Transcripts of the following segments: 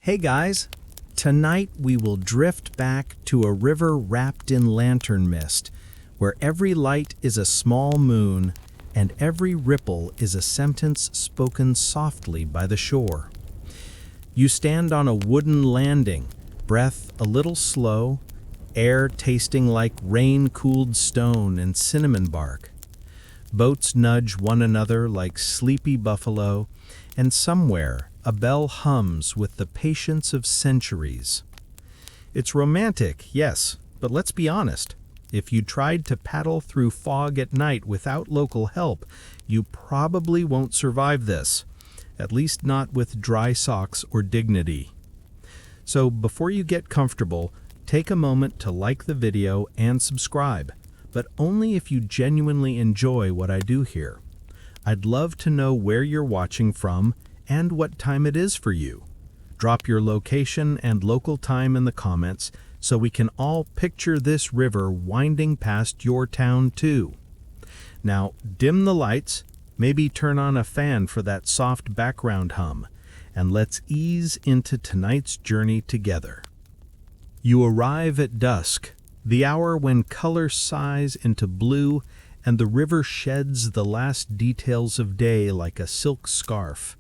Hey guys, tonight we will drift back to a river wrapped in lantern mist, where every light is a small moon and every ripple is a sentence spoken softly by the shore. You stand on a wooden landing, breath a little slow, air tasting like rain-cooled stone and cinnamon bark. Boats nudge one another like sleepy buffalo, and somewhere a bell hums with the patience of centuries. It's romantic, yes, but let's be honest. If you tried to paddle through fog at night without local help, you probably won't survive this, at least not with dry socks or dignity. So before you get comfortable, take a moment to like the video and subscribe, but only if you genuinely enjoy what I do here. I'd love to know where you're watching from and what time it is for you. Drop your location and local time in the comments so we can all picture this river winding past your town too. Now, dim the lights, maybe turn on a fan for that soft background hum, and let's ease into tonight's journey together. You arrive at dusk, the hour when color sighs into blue and the river sheds the last details of day like a silk scarf.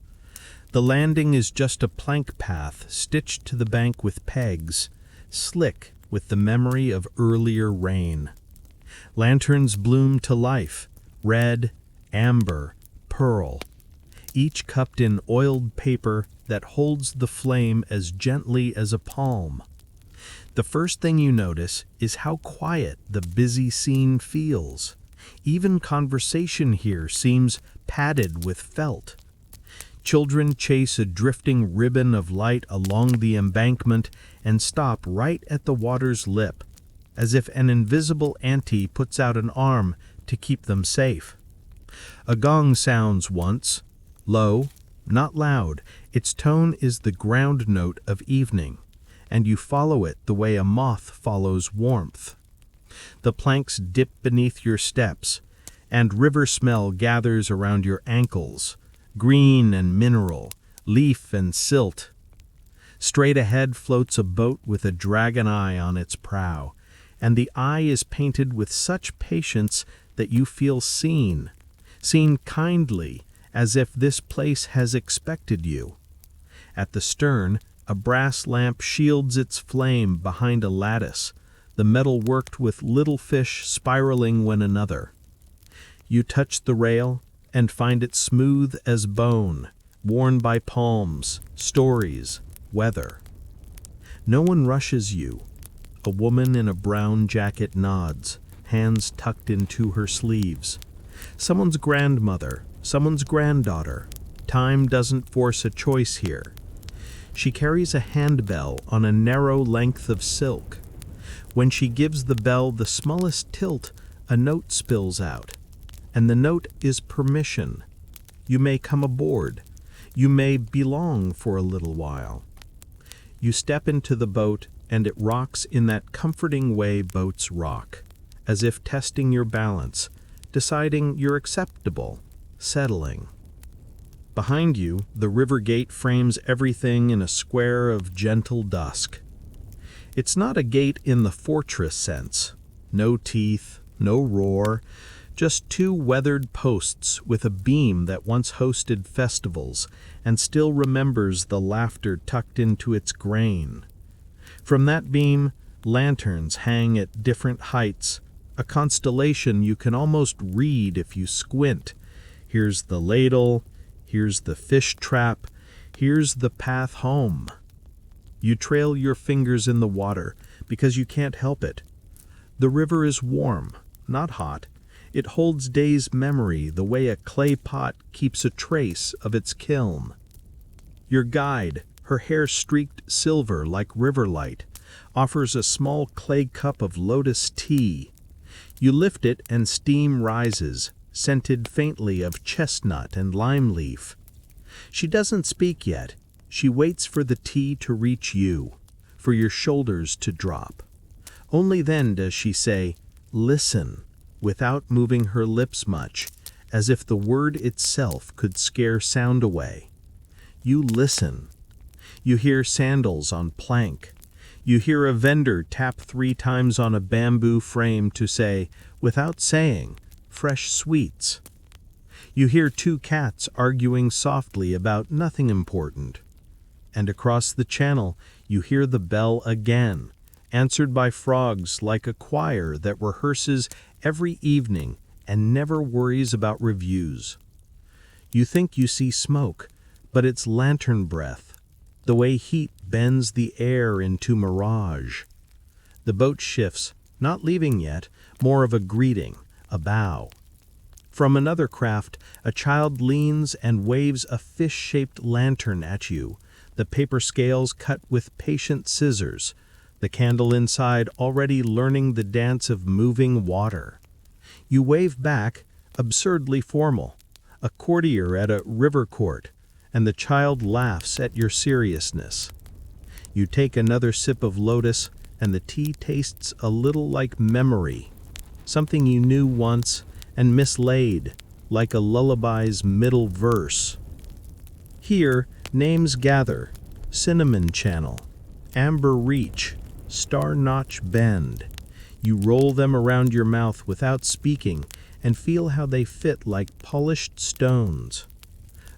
The landing is just a plank path stitched to the bank with pegs, slick with the memory of earlier rain. Lanterns bloom to life, red, amber, pearl, each cupped in oiled paper that holds the flame as gently as a palm. The first thing you notice is how quiet the busy scene feels. Even conversation here seems padded with felt. Children chase a drifting ribbon of light along the embankment and stop right at the water's lip, as if an invisible auntie puts out an arm to keep them safe. A gong sounds once, low, not loud. Its tone is the ground note of evening, and you follow it the way a moth follows warmth. The planks dip beneath your steps, and river smell gathers around your ankles, green and mineral, leaf and silt. Straight ahead floats a boat with a dragon eye on its prow, and the eye is painted with such patience that you feel seen kindly, as if this place has expected you. At the stern, a brass lamp shields its flame behind a lattice, the metal worked with little fish spiraling one another. You touch the rail and find it smooth as bone, worn by palms, stories, weather. No one rushes you. A woman in a brown jacket nods, hands tucked into her sleeves. Someone's grandmother, someone's granddaughter. Time doesn't force a choice here. She carries a handbell on a narrow length of silk. When she gives the bell the smallest tilt, a note spills out. And the note is permission. You may come aboard. You may belong for a little while. You step into the boat, and it rocks in that comforting way boats rock, as if testing your balance, deciding you're acceptable, settling. Behind you, the river gate frames everything in a square of gentle dusk. It's not a gate in the fortress sense. No teeth, no roar, just two weathered posts with a beam that once hosted festivals and still remembers the laughter tucked into its grain. From that beam, lanterns hang at different heights, a constellation you can almost read if you squint. Here's the ladle, here's the fish trap, here's the path home. You trail your fingers in the water because you can't help it. The river is warm, not hot. It holds day's memory the way a clay pot keeps a trace of its kiln. Your guide, her hair streaked silver like river light, offers a small clay cup of lotus tea. You lift it and steam rises, scented faintly of chestnut and lime leaf. She doesn't speak yet. She waits for the tea to reach you, for your shoulders to drop. Only then does she say, "Listen," without moving her lips much, as if the word itself could scare sound away. You listen. You hear sandals on plank. You hear a vendor tap 3 times on a bamboo frame to say, without saying, fresh sweets. You hear 2 cats arguing softly about nothing important. And across the channel, you hear the bell again, answered by frogs like a choir that rehearses every evening and never worries about reviews. You think you see smoke, but it's lantern breath, the way heat bends the air into mirage. The boat shifts, not leaving yet, more of a greeting, a bow. From another craft, a child leans and waves a fish-shaped lantern at you, the paper scales cut with patient scissors, the candle inside already learning the dance of moving water. You wave back, absurdly formal, a courtier at a river court, and the child laughs at your seriousness. You take another sip of lotus, and the tea tastes a little like memory, something you knew once and mislaid, like a lullaby's middle verse. Here, names gather: Cinnamon Channel, Amber Reach, Star Notch Bend. You roll them around your mouth without speaking and feel how they fit like polished stones.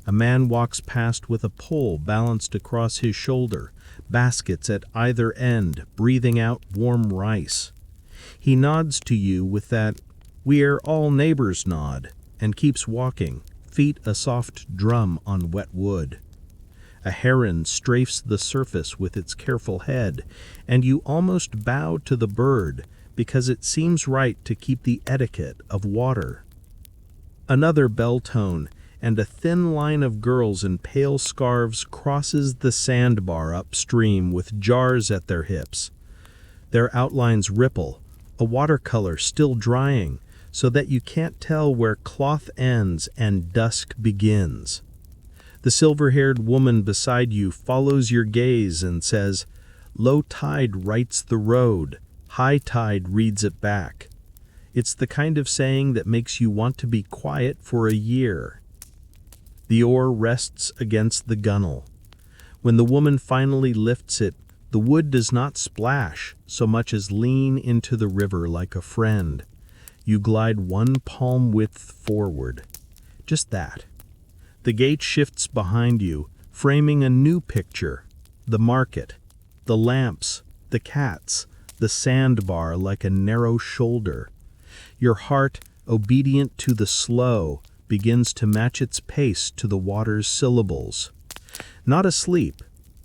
A man walks past with a pole balanced across his shoulder, baskets at either end, breathing out warm rice. He nods to you with that "we're all neighbors" nod and keeps walking, feet a soft drum on wet wood. A heron strafes the surface with its careful head, and you almost bow to the bird because it seems right to keep the etiquette of water. Another bell tone, and a thin line of girls in pale scarves crosses the sandbar upstream with jars at their hips. Their outlines ripple, a watercolor still drying, so that you can't tell where cloth ends and dusk begins. The silver-haired woman beside you follows your gaze and says, "Low tide writes the road, high tide reads it back." It's the kind of saying that makes you want to be quiet for a year. The oar rests against the gunwale. When the woman finally lifts it, the wood does not splash so much as lean into the river like a friend. You glide 1 palm width forward. Just that. The gate shifts behind you, framing a new picture. The market, the lamps, the cats, the sandbar like a narrow shoulder. Your heart, obedient to the slow, begins to match its pace to the water's syllables. Not asleep,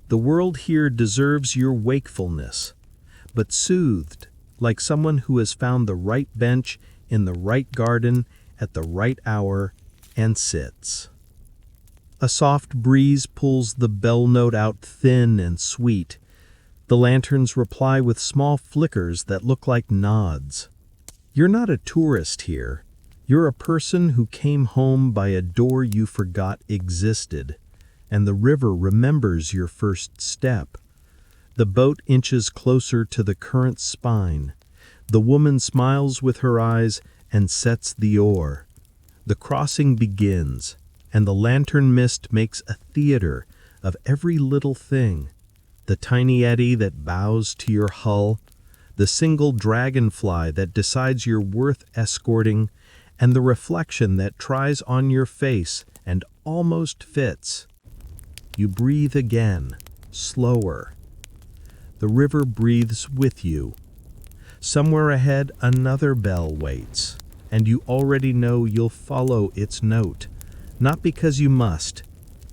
the world here deserves your wakefulness, but soothed, like someone who has found the right bench in the right garden at the right hour and sits. A soft breeze pulls the bell note out thin and sweet. The lanterns reply with small flickers that look like nods. You're not a tourist here. You're a person who came home by a door you forgot existed, and the river remembers your first step. The boat inches closer to the current's spine. The woman smiles with her eyes and sets the oar. The crossing begins, and the lantern mist makes a theater of every little thing. The tiny eddy that bows to your hull, the single dragonfly that decides you're worth escorting, and the reflection that tries on your face and almost fits. You breathe again, slower. The river breathes with you. Somewhere ahead, another bell waits, and you already know you'll follow its note, not because you must,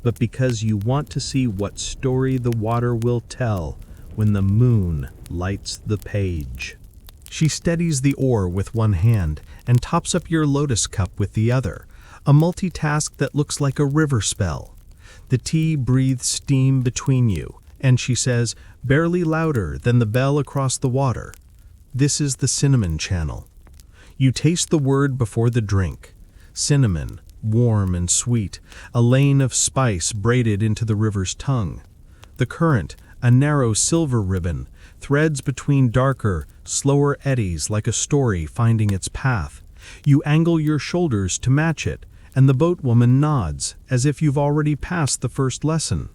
but because you want to see what story the water will tell when the moon lights the page. She steadies the oar with one hand and tops up your lotus cup with the other, a multitask that looks like a river spell. The tea breathes steam between you, and she says, barely louder than the bell across the water, "This is the Cinnamon Channel." You taste the word before the drink. Cinnamon, warm and sweet, a lane of spice braided into the river's tongue. The current, a narrow silver ribbon, threads between darker, slower eddies like a story finding its path. You angle your shoulders to match it, and the boatwoman nods as if you've already passed the first lesson.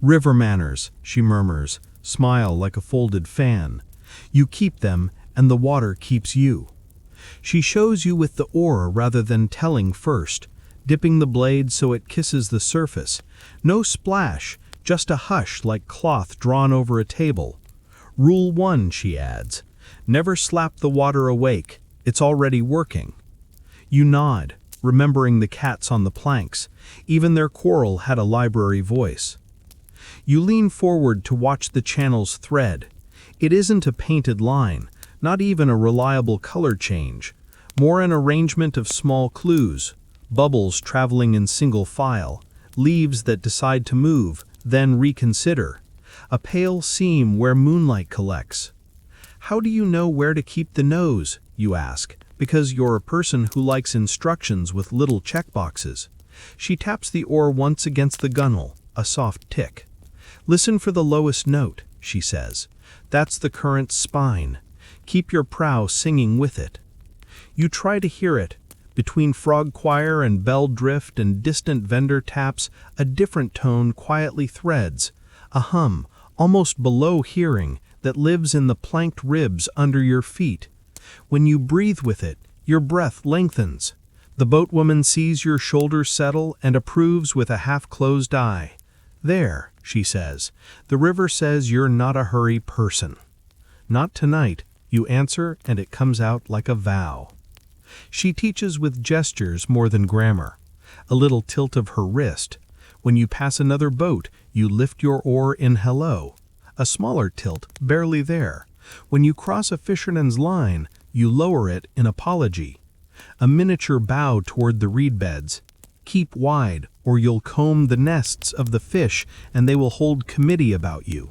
River manners, she murmurs, smile like a folded fan. You keep them, and the water keeps you. She shows you with the oar rather than telling first, dipping the blade so it kisses the surface. No splash, just a hush like cloth drawn over a table. Rule 1, she adds. Never slap the water awake. It's already working. You nod, remembering the cats on the planks. Even their quarrel had a library voice. You lean forward to watch the channel's thread. It isn't a painted line, not even a reliable color change. More an arrangement of small clues, bubbles traveling in single file, leaves that decide to move, then reconsider. A pale seam where moonlight collects. How do you know where to keep the nose, you ask, because you're a person who likes instructions with little checkboxes. She taps the oar once against the gunwale, a soft tick. Listen for the lowest note, she says. That's the current's spine. Keep your prow singing with it. You try to hear it. Between frog choir and bell drift and distant vendor taps, a different tone quietly threads. A hum, almost below hearing, that lives in the planked ribs under your feet. When you breathe with it, your breath lengthens. The boatwoman sees your shoulders settle and approves with a half-closed eye. There, she says, the river says you're not a hurry person. Not tonight, you answer, and it comes out like a vow. She teaches with gestures more than grammar. A little tilt of her wrist. When you pass another boat, you lift your oar in hello. A smaller tilt, barely there. When you cross a fisherman's line, you lower it in apology. A miniature bow toward the reed beds. Keep wide, or you'll comb the nests of the fish, and they will hold committee about you.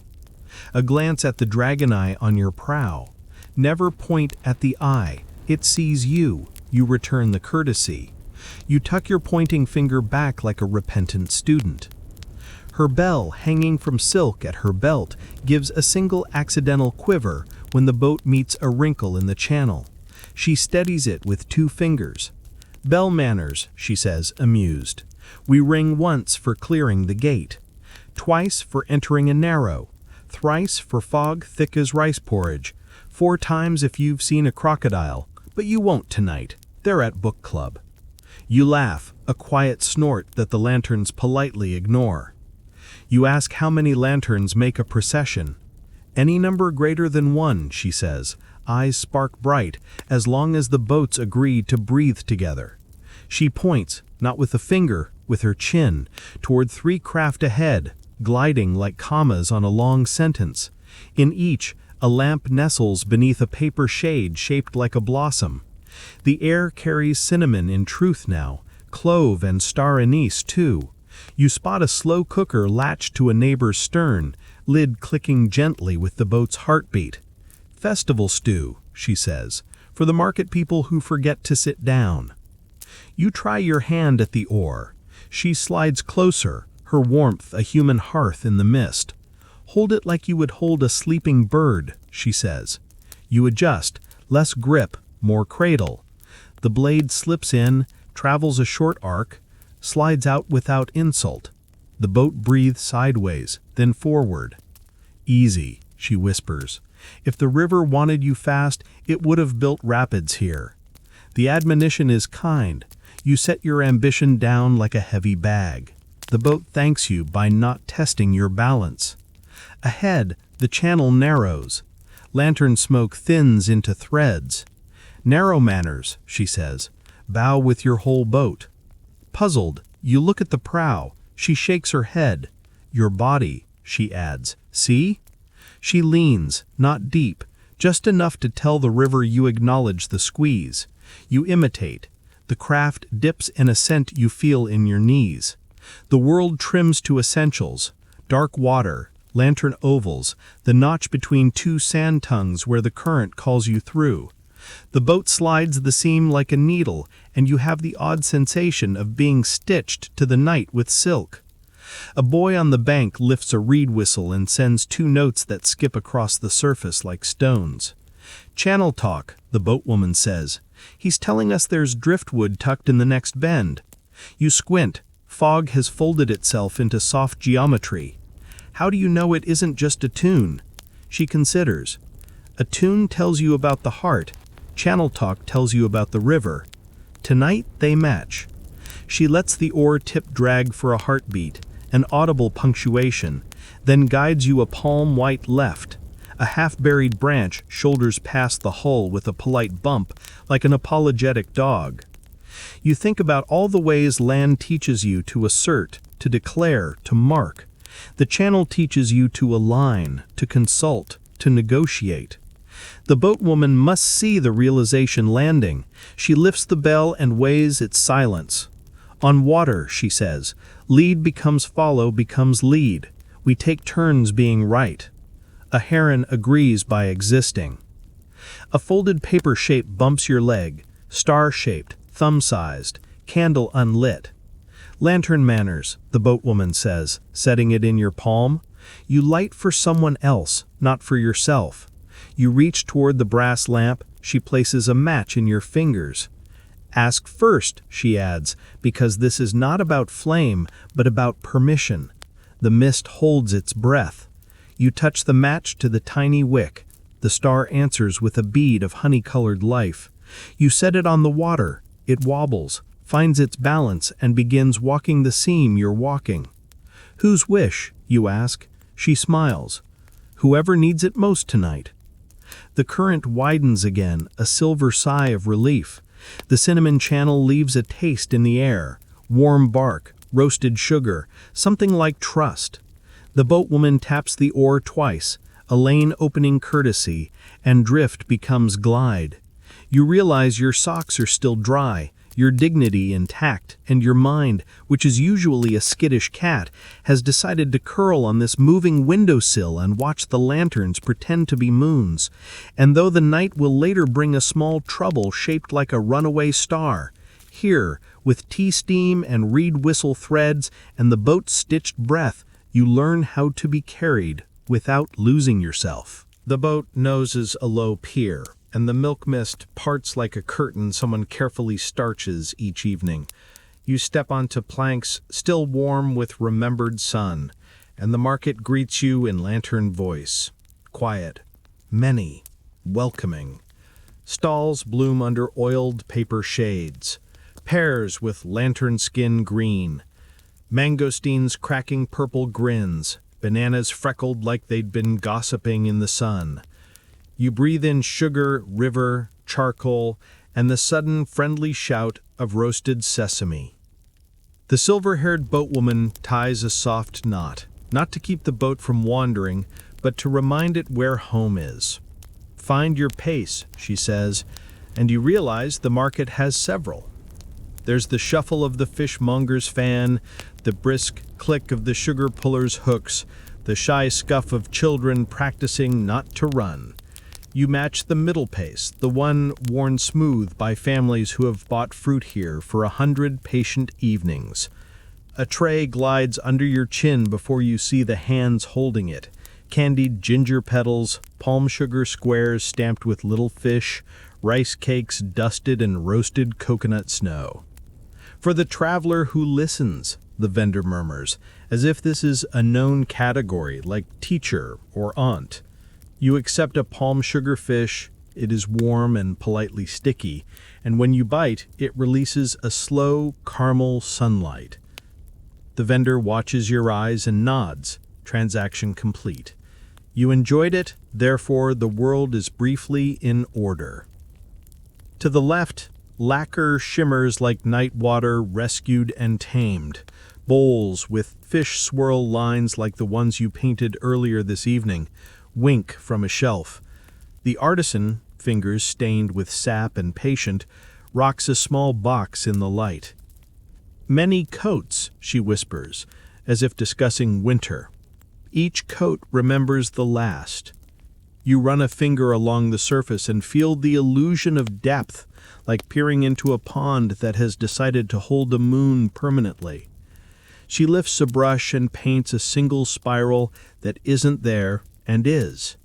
A glance at the dragon eye on your prow. Never point at the eye. It sees you. You return the courtesy. You tuck your pointing finger back like a repentant student. Her bell, hanging from silk at her belt, gives a single accidental quiver when the boat meets a wrinkle in the channel. She steadies it with 2 fingers. Bell manners, she says, amused. We ring once for clearing the gate, twice for entering a narrow, thrice for fog thick as rice porridge, 4 times if you've seen a crocodile, but you won't tonight. They're at book club. You laugh, a quiet snort that the lanterns politely ignore. You ask how many lanterns make a procession. Any number greater than 1, she says, eyes spark bright, as long as the boats agree to breathe together. She points, not with a finger, with her chin, toward 3 craft ahead, gliding like commas on a long sentence. In each, a lamp nestles beneath a paper shade shaped like a blossom. The air carries cinnamon in truth now, clove and star anise too. You spot a slow cooker latched to a neighbor's stern, lid clicking gently with the boat's heartbeat. Festival stew, she says, for the market people who forget to sit down. You try your hand at the oar. She slides closer, her warmth a human hearth in the mist. Hold it like you would hold a sleeping bird, she says. You adjust, less grip, more cradle. The blade slips in, travels a short arc, slides out without insult. The boat breathes sideways, then forward. Easy, she whispers. If the river wanted you fast, it would have built rapids here. The admonition is kind. You set your ambition down like a heavy bag. The boat thanks you by not testing your balance. Ahead, the channel narrows. Lantern smoke thins into threads. Narrow manners, she says. Bow with your whole boat. Puzzled, you look at the prow. She shakes her head. Your body, she adds. See? She leans, not deep, just enough to tell the river you acknowledge the squeeze. You imitate. The craft dips in a scent you feel in your knees. The world trims to essentials. Dark water, lantern ovals, the notch between 2 sand tongues where the current calls you through. The boat slides the seam like a needle, and you have the odd sensation of being stitched to the night with silk. A boy on the bank lifts a reed whistle and sends 2 notes that skip across the surface like stones. Channel talk, the boatwoman says. He's telling us there's driftwood tucked in the next bend. You squint. Fog has folded itself into soft geometry. How do you know it isn't just a tune? She considers. A tune tells you about the heart. Channel talk tells you about the river. Tonight they match. She lets the oar tip drag for a heartbeat, an audible punctuation, then guides you a palm-white left. A half-buried branch shoulders past the hull with a polite bump, like an apologetic dog. You think about all the ways land teaches you to assert, to declare, to mark. The channel teaches you to align, to consult, to negotiate. The boatwoman must see the realization landing. She lifts the bell and weighs its silence. On water, she says, lead becomes follow becomes lead. We take turns being right. A heron agrees by existing. A folded paper shape bumps your leg, star-shaped, thumb-sized, candle unlit. Lantern manners, the boatwoman says, setting it in your palm. You light for someone else, not for yourself. You reach toward the brass lamp, she places a match in your fingers. Ask first, she adds, because this is not about flame, but about permission. The mist holds its breath. You touch the match to the tiny wick. The star answers with a bead of honey-colored life. You set it on the water. It wobbles, finds its balance, and begins walking the seam you're walking. Whose wish, you ask? She smiles. Whoever needs it most tonight. The current widens again, a silver sigh of relief. The cinnamon channel leaves a taste in the air. Warm bark, roasted sugar, something like trust. The boatwoman taps the oar twice, a lane-opening courtesy, and drift becomes glide. You realize your socks are still dry, your dignity intact, and your mind, which is usually a skittish cat, has decided to curl on this moving windowsill and watch the lanterns pretend to be moons. And though the night will later bring a small trouble shaped like a runaway star, here, with tea steam and reed whistle threads and the boat's stitched breath, you learn how to be carried without losing yourself. The boat noses a low pier, and the milk mist parts like a curtain someone carefully starches each evening. You step onto planks still warm with remembered sun, and the market greets you in lantern voice. Quiet, many, welcoming. Stalls bloom under oiled paper shades. Pears with lantern skin green. Mangosteens cracking purple grins. Bananas freckled like they'd been gossiping in the sun. You breathe in sugar, river, charcoal, and the sudden friendly shout of roasted sesame. The silver-haired boatwoman ties a soft knot, not to keep the boat from wandering, but to remind it where home is. Find your pace, she says, and you realize the market has several. There's the shuffle of the fishmonger's fan, the brisk click of the sugar puller's hooks, the shy scuff of children practicing not to run. You match the middle pace, the one worn smooth by families who have bought fruit here for 100 patient evenings. A tray glides under your chin before you see the hands holding it. Candied ginger petals, palm sugar squares stamped with little fish, rice cakes dusted in roasted coconut snow. For the traveler who listens, the vendor murmurs, as if this is a known category like teacher or aunt. You accept a palm sugar fish, it is warm and politely sticky, and when you bite, it releases a slow caramel sunlight. The vendor watches your eyes and nods, transaction complete. You enjoyed it, therefore the world is briefly in order. To the left, lacquer shimmers like night water rescued and tamed. Bowls with fish swirl lines like the ones you painted earlier this evening wink from a shelf. The artisan, fingers stained with sap and patient, rocks a small box in the light. Many coats, she whispers, as if discussing winter. Each coat remembers the last. You run a finger along the surface and feel the illusion of depth, like peering into a pond that has decided to hold a moon permanently. She lifts a brush and paints a single spiral that isn't there and is.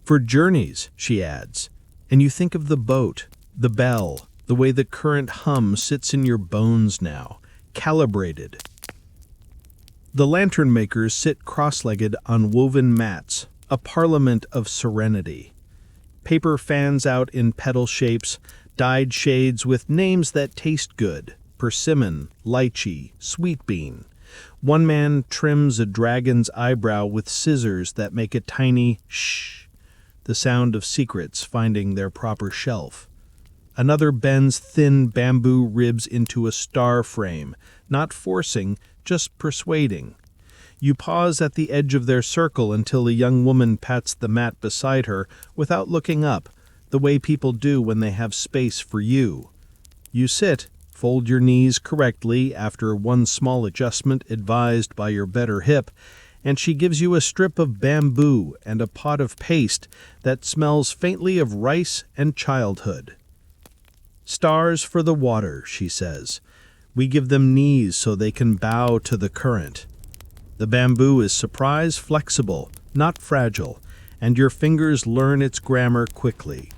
For journeys, she adds, and you think of the boat, the bell, the way the current hum sits in your bones now, calibrated. The lantern makers sit cross-legged on woven mats, a parliament of serenity. Paper fans out in petal shapes, dyed shades with names that taste good: persimmon, lychee, sweet bean. One man trims a dragon's eyebrow with scissors that make a tiny shh, the sound of secrets finding their proper shelf. Another bends thin bamboo ribs into a star frame, not forcing, just persuading. You pause at the edge of their circle until a young woman pats the mat beside her without looking up, the way people do when they have space for you. You sit, fold your knees correctly after one small adjustment advised by your better hip, and she gives you a strip of bamboo and a pot of paste that smells faintly of rice and childhood. "Stars for the water," she says. "We give them knees so they can bow to the current." The bamboo is surprise flexible, not fragile, and your fingers learn its grammar quickly.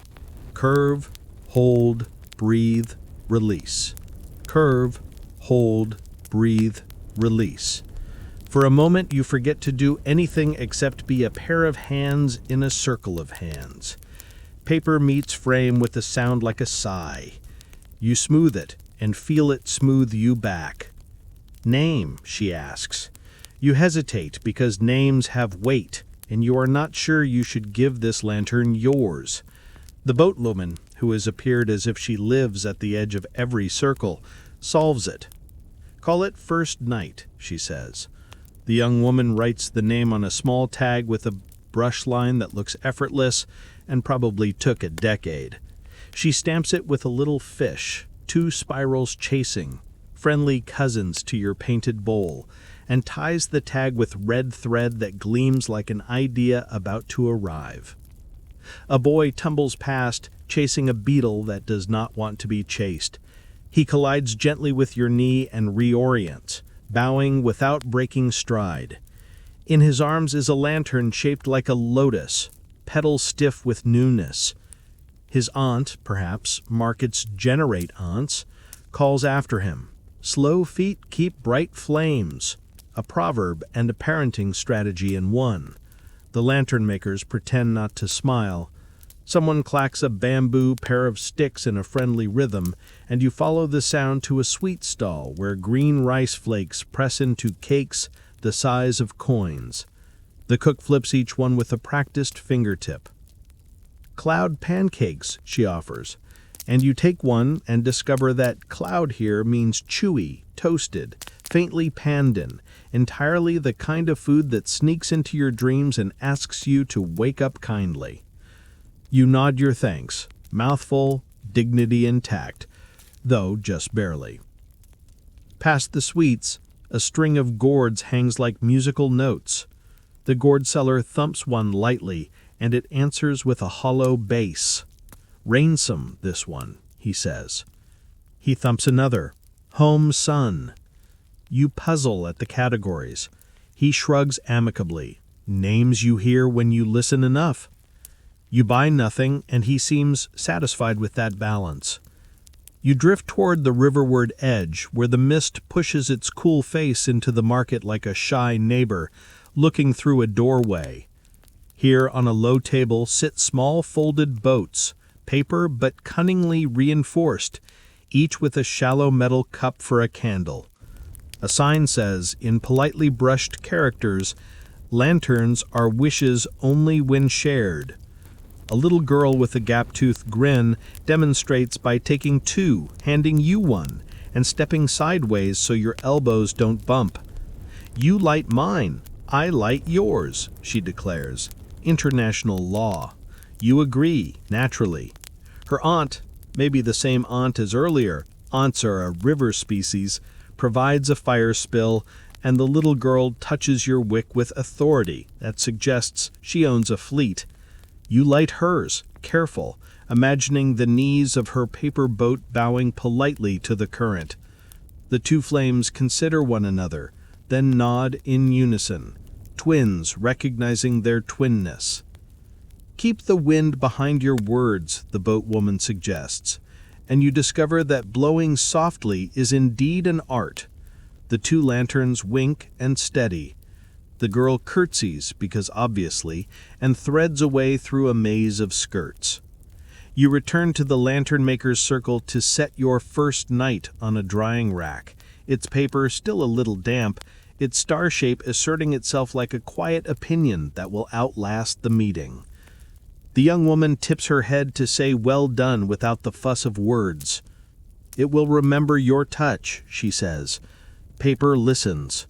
Curve, hold, breathe, release. Curve, hold, breathe, release. For a moment you forget to do anything except be a pair of hands in a circle of hands. Paper meets frame with a sound like a sigh. You smooth it and feel it smooth you back. "Name," she asks. You hesitate because names have weight, and you are not sure you should give this lantern yours. The boatwoman, who has appeared as if she lives at the edge of every circle, solves it. "Call it First Night," she says. The young woman writes the name on a small tag with a brush line that looks effortless and probably took a decade. She stamps it with a little fish, 2 spirals chasing, friendly cousins to your painted bowl, and ties the tag with red thread that gleams like an idea about to arrive. A boy tumbles past, chasing a beetle that does not want to be chased. He collides gently with your knee and reorients, bowing without breaking stride. In his arms is a lantern shaped like a lotus, petals stiff with newness. His aunt, perhaps markets generate aunts, calls after him. "Slow feet keep bright flames," a proverb and a parenting strategy in one. The lantern makers pretend not to smile. Someone clacks a bamboo pair of sticks in a friendly rhythm, and you follow the sound to a sweet stall where green rice flakes press into cakes the size of coins. The cook flips each one with a practiced fingertip. "Cloud pancakes," she offers, and you take one and discover that cloud here means chewy, toasted, faintly pandan, entirely the kind of food that sneaks into your dreams and asks you to wake up kindly. You nod your thanks, mouthful, dignity intact, though just barely. Past the sweets, a string of gourds hangs like musical notes. The gourd seller thumps one lightly, and it answers with a hollow bass. "Rainsome, this one," he says. He thumps another. "Home sun." You puzzle at the categories. He shrugs amicably. Names you hear when you listen enough. You buy nothing, and he seems satisfied with that balance. You drift toward the riverward edge, where the mist pushes its cool face into the market like a shy neighbor, looking through a doorway. Here on a low table sit small folded boats, paper but cunningly reinforced, each with a shallow metal cup for a candle. A sign says, in politely brushed characters, "Lanterns are wishes only when shared." A little girl with a gap-toothed grin demonstrates by taking 2, handing you one, and stepping sideways so your elbows don't bump. "You light mine, I light yours," she declares. International law. You agree, naturally. Her aunt, maybe the same aunt as earlier, aunts are a river species, provides a fire spill, and the little girl touches your wick with authority that suggests she owns a fleet. You light hers, careful, imagining the knees of her paper boat bowing politely to the current. The 2 flames consider one another, then nod in unison, twins recognizing their twinness. "Keep the wind behind your words," the boatwoman suggests, and you discover that blowing softly is indeed an art. The two lanterns wink and steady. The girl curtsies, because obviously, and threads away through a maze of skirts. You return to the lantern maker's circle to set your first night on a drying rack, its paper still a little damp, its star shape asserting itself like a quiet opinion that will outlast the meeting. The young woman tips her head to say well done without the fuss of words. It will remember your touch, she says. Paper listens.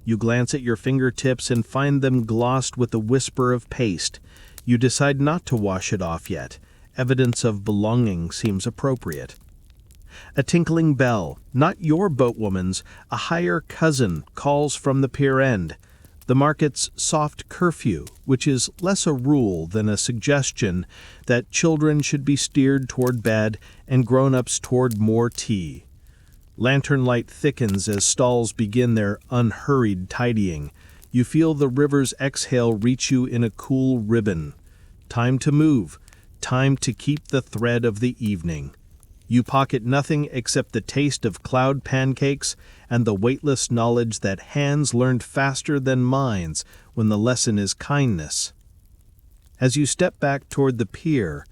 You glance at your fingertips and find them glossed with a whisper of paste. You decide not to wash it off yet. Evidence of belonging seems appropriate. A tinkling bell, not your boatwoman's, a higher cousin, calls from the pier end. The market's soft curfew, which is less a rule than a suggestion that children should be steered toward bed and grown-ups toward more tea. Lantern light thickens as stalls begin their unhurried tidying. You feel the river's exhale reach you in a cool ribbon. Time to move. Time to keep the thread of the evening. You pocket nothing except the taste of cloud pancakes and the weightless knowledge that hands learned faster than minds when the lesson is kindness. As you step back toward the pier,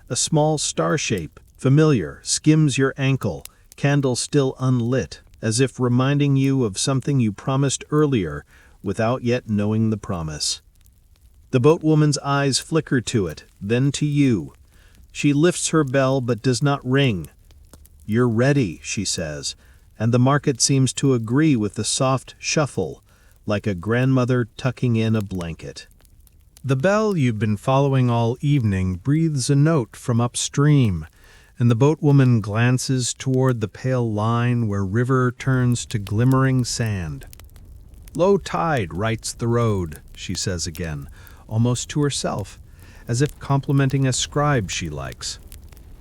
a small star shape, familiar, skims your ankle, candle still unlit, as if reminding you of something you promised earlier without yet knowing the promise. The boatwoman's eyes flicker to it, then to you. She lifts her bell but does not ring. You're ready, she says, and the market seems to agree with the soft shuffle, like a grandmother tucking in a blanket. The bell you've been following all evening breathes a note from upstream, and the boatwoman glances toward the pale line where river turns to glimmering sand. Low tide rights the road, she says again, almost to herself, as if complimenting a scribe she likes.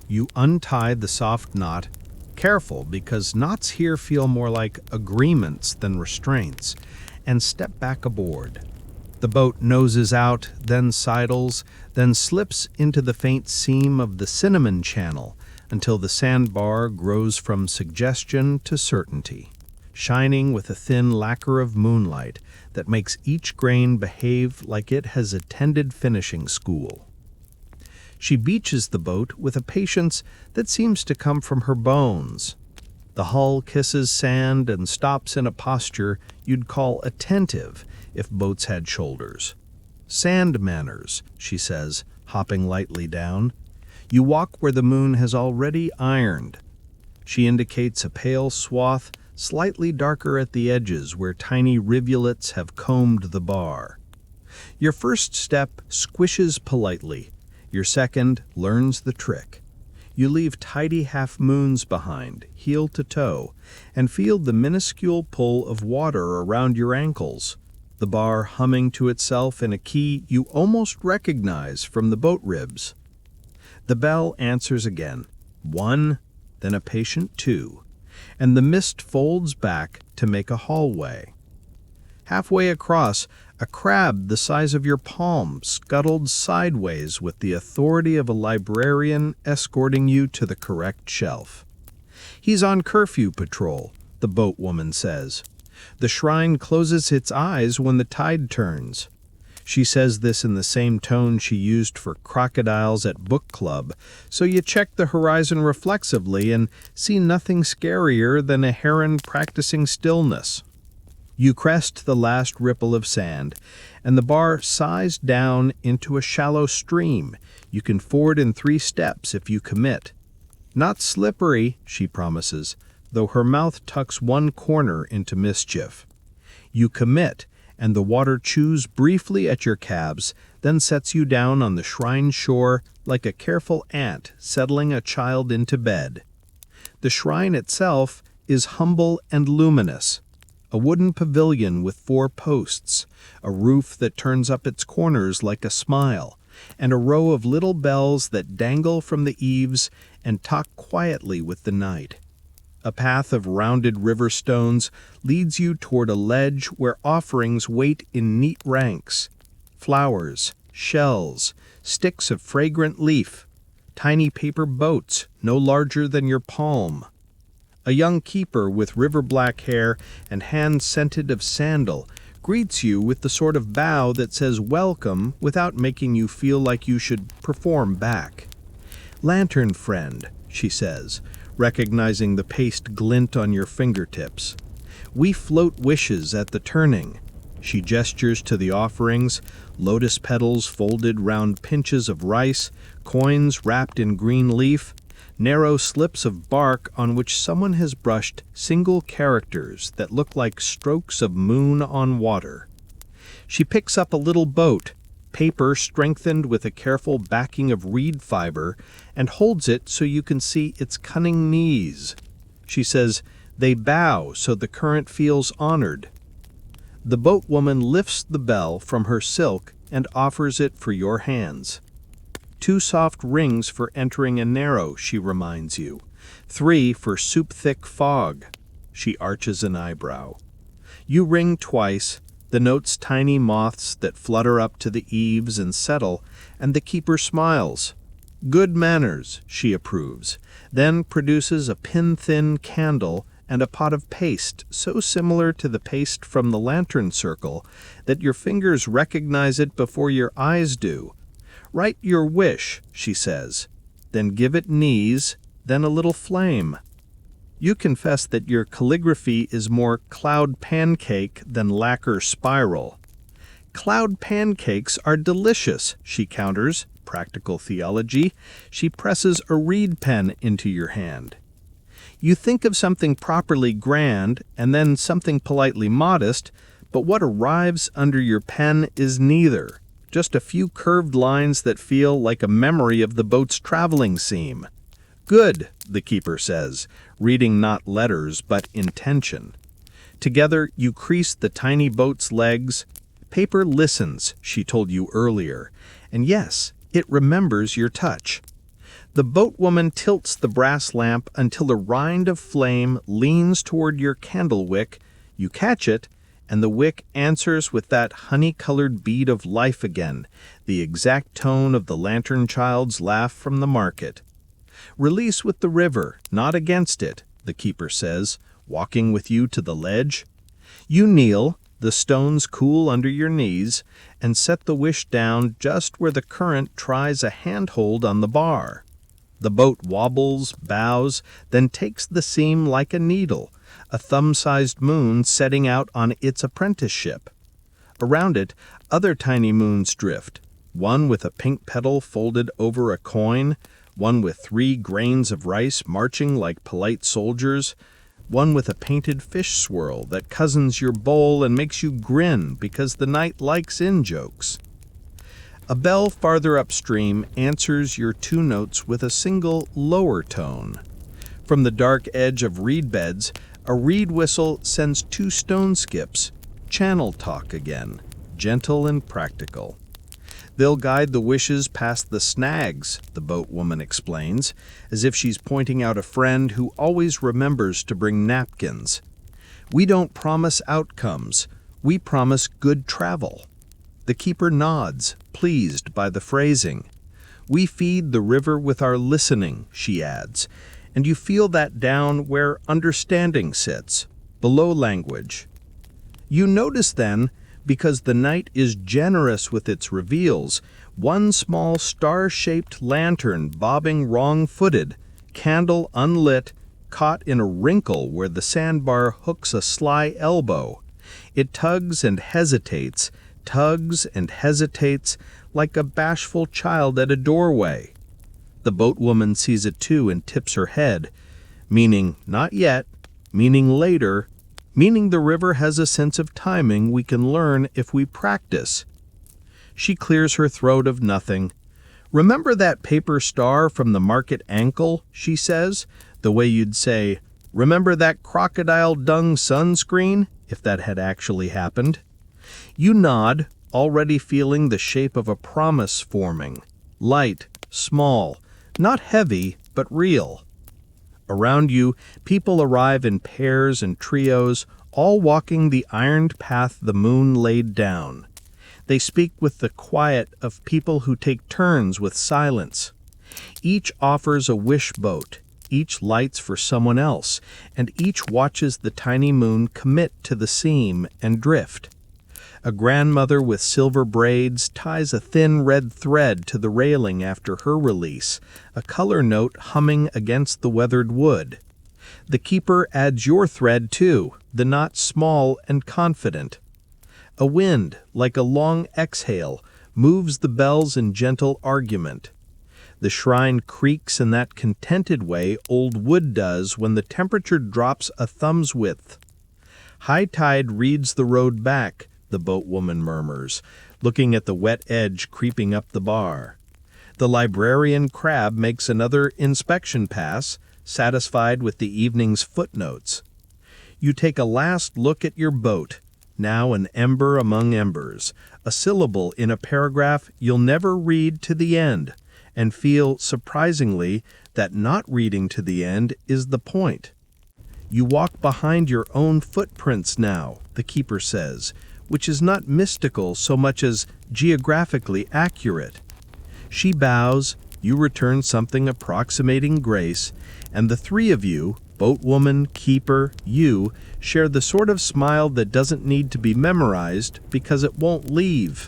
You untie the soft knot, careful because knots here feel more like agreements than restraints, and step back aboard. The boat noses out, then sidles, then slips into the faint seam of the Cinnamon Channel until the sandbar grows from suggestion to certainty, shining with a thin lacquer of moonlight that makes each grain behave like it has attended finishing school. She beaches the boat with a patience that seems to come from her bones. The hull kisses sand and stops in a posture you'd call attentive if boats had shoulders. Sand manners, she says, hopping lightly down. You walk where the moon has already ironed. She indicates a pale swath, slightly darker at the edges where tiny rivulets have combed the bar. Your first step squishes politely. Your second learns the trick. You leave tidy half-moons behind, heel to toe, and feel the minuscule pull of water around your ankles, the bar humming to itself in a key you almost recognize from the boat ribs. The bell answers again, 1, then a patient 2, and the mist folds back to make a hallway. Halfway across, a crab the size of your palm scuttled sideways with the authority of a librarian escorting you to the correct shelf. He's on curfew patrol, the boatwoman says. The shrine closes its eyes when the tide turns. She says this in the same tone she used for crocodiles at book club, so you check the horizon reflexively and see nothing scarier than a heron practicing stillness. You crest the last ripple of sand, and the bar sighs down into a shallow stream. You can ford in 3 steps if you commit. Not slippery, she promises, though her mouth tucks one corner into mischief. You commit, and the water chews briefly at your calves, then sets you down on the shrine shore like a careful aunt settling a child into bed. The shrine itself is humble and luminous. A wooden pavilion with 4 posts, a roof that turns up its corners like a smile, and a row of little bells that dangle from the eaves and talk quietly with the night. A path of rounded river stones leads you toward a ledge where offerings wait in neat ranks. Flowers, shells, sticks of fragrant leaf, tiny paper boats no larger than your palm. A young keeper with river-black hair and hands scented of sandal greets you with the sort of bow that says welcome without making you feel like you should perform back. "Lantern friend," she says, recognizing the paste glint on your fingertips. "We float wishes at the turning." She gestures to the offerings, lotus petals folded round pinches of rice, coins wrapped in green leaf, narrow slips of bark on which someone has brushed single characters that look like strokes of moon on water. She picks up a little boat, paper strengthened with a careful backing of reed fiber, and holds it so you can see its cunning knees. She says, "They bow so the current feels honored." The boatwoman lifts the bell from her silk and offers it for your hands. "2 soft rings for entering a narrow," she reminds you. 3 for soup-thick fog. She arches an eyebrow. You ring twice, the notes tiny moths that flutter up to the eaves and settle, and the keeper smiles. "Good manners," she approves, then produces a pin-thin candle and a pot of paste so similar to the paste from the lantern circle that your fingers recognize it before your eyes do. "Write your wish," she says, "then give it knees, then a little flame." You confess that your calligraphy is more cloud pancake than lacquer spiral. "Cloud pancakes are delicious," she counters, practical theology. She presses a reed pen into your hand. You think of something properly grand and then something politely modest, but what arrives under your pen is neither. Just a few curved lines that feel like a memory of the boat's traveling seam. "Good," the keeper says, reading not letters but intention. Together you crease the tiny boat's legs. Paper listens, she told you earlier, and yes, it remembers your touch. The boatwoman tilts the brass lamp until a rind of flame leans toward your candle wick. You catch it, and the wick answers with that honey-colored bead of life again, the exact tone of the lantern child's laugh from the market. "Release with the river, not against it," the keeper says, walking with you to the ledge. You kneel, the stones cool under your knees, and set the wish down just where the current tries a handhold on the bar. The boat wobbles, bows, then takes the seam like a needle, a thumb-sized moon setting out on its apprenticeship. Around it, other tiny moons drift, one with a pink petal folded over a coin, one with 3 grains of rice marching like polite soldiers, one with a painted fish swirl that cousins your bowl and makes you grin because the night likes in-jokes. A bell farther upstream answers your 2 notes with a single lower tone. From the dark edge of reed beds, a reed whistle sends 2 stone skips, channel talk again, gentle and practical. They'll guide the wishes past the snags, the boatwoman explains, as if she's pointing out a friend who always remembers to bring napkins. "We don't promise outcomes, we promise good travel." The keeper nods, pleased by the phrasing. "We feed the river with our listening," she adds, and you feel that down where understanding sits, below language. You notice then, because the night is generous with its reveals, one small star-shaped lantern bobbing wrong-footed, candle unlit, caught in a wrinkle where the sandbar hooks a sly elbow. It tugs and hesitates like a bashful child at a doorway. The boatwoman sees it too and tips her head, meaning not yet, meaning later, meaning the river has a sense of timing we can learn if we practice. She clears her throat of nothing. "Remember that paper star from the market ankle?" she says, the way you'd say, "Remember that crocodile dung sunscreen?" if that had actually happened. You nod, already feeling the shape of a promise forming. Light, small, not heavy, but real. Around you, people arrive in pairs and trios, all walking the ironed path the moon laid down. They speak with the quiet of people who take turns with silence. Each offers a wish boat, each lights for someone else, and each watches the tiny moon commit to the seam and drift. A grandmother with silver braids ties a thin red thread to the railing after her release, a color note humming against the weathered wood. The keeper adds your thread too, the knot small and confident. A wind, like a long exhale, moves the bells in gentle argument. The shrine creaks in that contented way old wood does when the temperature drops a thumb's width. High tide reads the road back, the boatwoman murmurs, looking at the wet edge creeping up the bar. The librarian crab makes another inspection pass, satisfied with the evening's footnotes. You take a last look at your boat, now an ember among embers, a syllable in a paragraph you'll never read to the end, and feel, surprisingly, that not reading to the end is the point. You walk behind your own footprints now, the keeper says, which is not mystical so much as geographically accurate. She bows, you return something approximating grace, and the three of you, boatwoman, keeper, you, share the sort of smile that doesn't need to be memorized because it won't leave.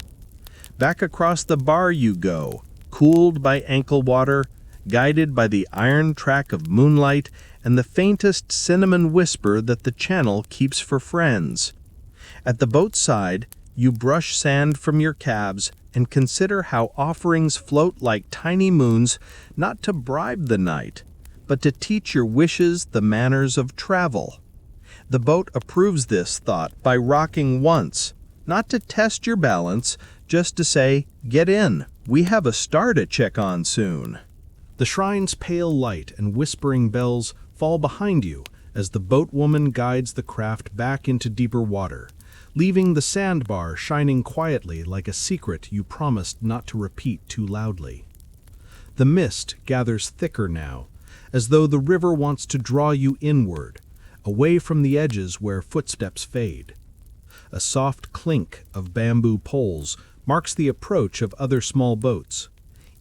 Back across the bar you go, cooled by ankle water, guided by the iron track of moonlight and the faintest cinnamon whisper that the channel keeps for friends. At the boat's side, you brush sand from your calves and consider how offerings float like tiny moons, not to bribe the night, but to teach your wishes the manners of travel. The boat approves this thought by rocking once, not to test your balance, just to say, get in, we have a star to check on soon. The shrine's pale light and whispering bells fall behind you as the boatwoman guides the craft back into deeper water, leaving the sandbar shining quietly like a secret you promised not to repeat too loudly. The mist gathers thicker now, as though the river wants to draw you inward, away from the edges where footsteps fade. A soft clink of bamboo poles marks the approach of other small boats.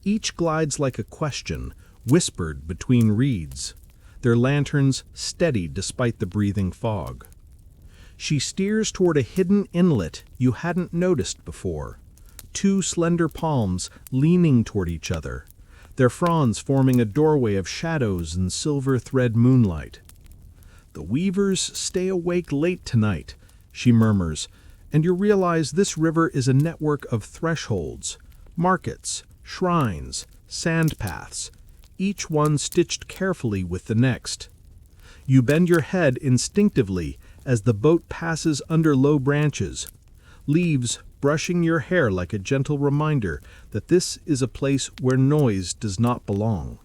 Each glides like a question, whispered between reeds, their lanterns steady despite the breathing fog. She steers toward a hidden inlet you hadn't noticed before, two slender palms leaning toward each other, their fronds forming a doorway of shadows and silver thread moonlight. The weavers stay awake late tonight, she murmurs, and you realize this river is a network of thresholds, markets, shrines, sand paths, each one stitched carefully with the next. You bend your head instinctively as the boat passes under low branches, leaves brushing your hair like a gentle reminder that this is a place where noise does not belong.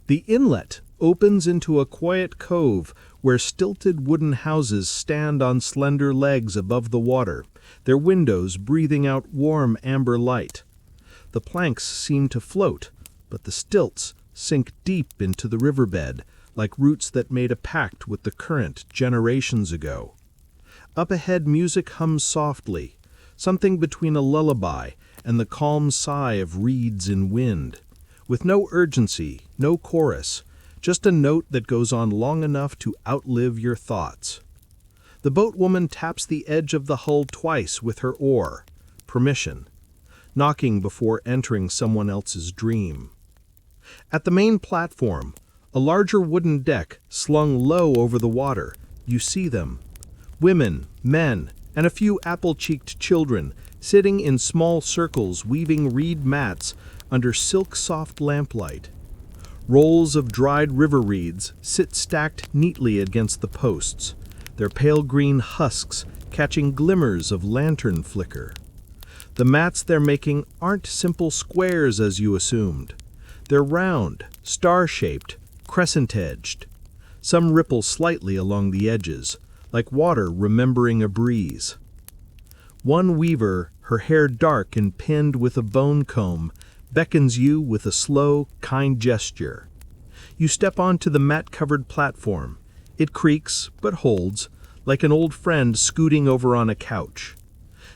The inlet opens into a quiet cove where stilted wooden houses stand on slender legs above the water, their windows breathing out warm amber light. The planks seem to float, but the stilts sink deep into the riverbed, like roots that made a pact with the current generations ago. Up ahead music hums softly, something between a lullaby and the calm sigh of reeds in wind, with no urgency, no chorus, just a note that goes on long enough to outlive your thoughts. The boatwoman taps the edge of the hull twice with her oar, permission, knocking before entering someone else's dream. At the main platform, a larger wooden deck slung low over the water, you see them. Women, men, and a few apple-cheeked children sitting in small circles weaving reed mats under silk-soft lamplight. Rolls of dried river reeds sit stacked neatly against the posts, their pale green husks catching glimmers of lantern flicker. The mats they're making aren't simple squares as you assumed. They're round, star-shaped, crescent-edged. Some ripple slightly along the edges, like water remembering a breeze. One weaver, her hair dark and pinned with a bone comb, beckons you with a slow, kind gesture. You step onto the mat-covered platform. It creaks, but holds, like an old friend scooting over on a couch.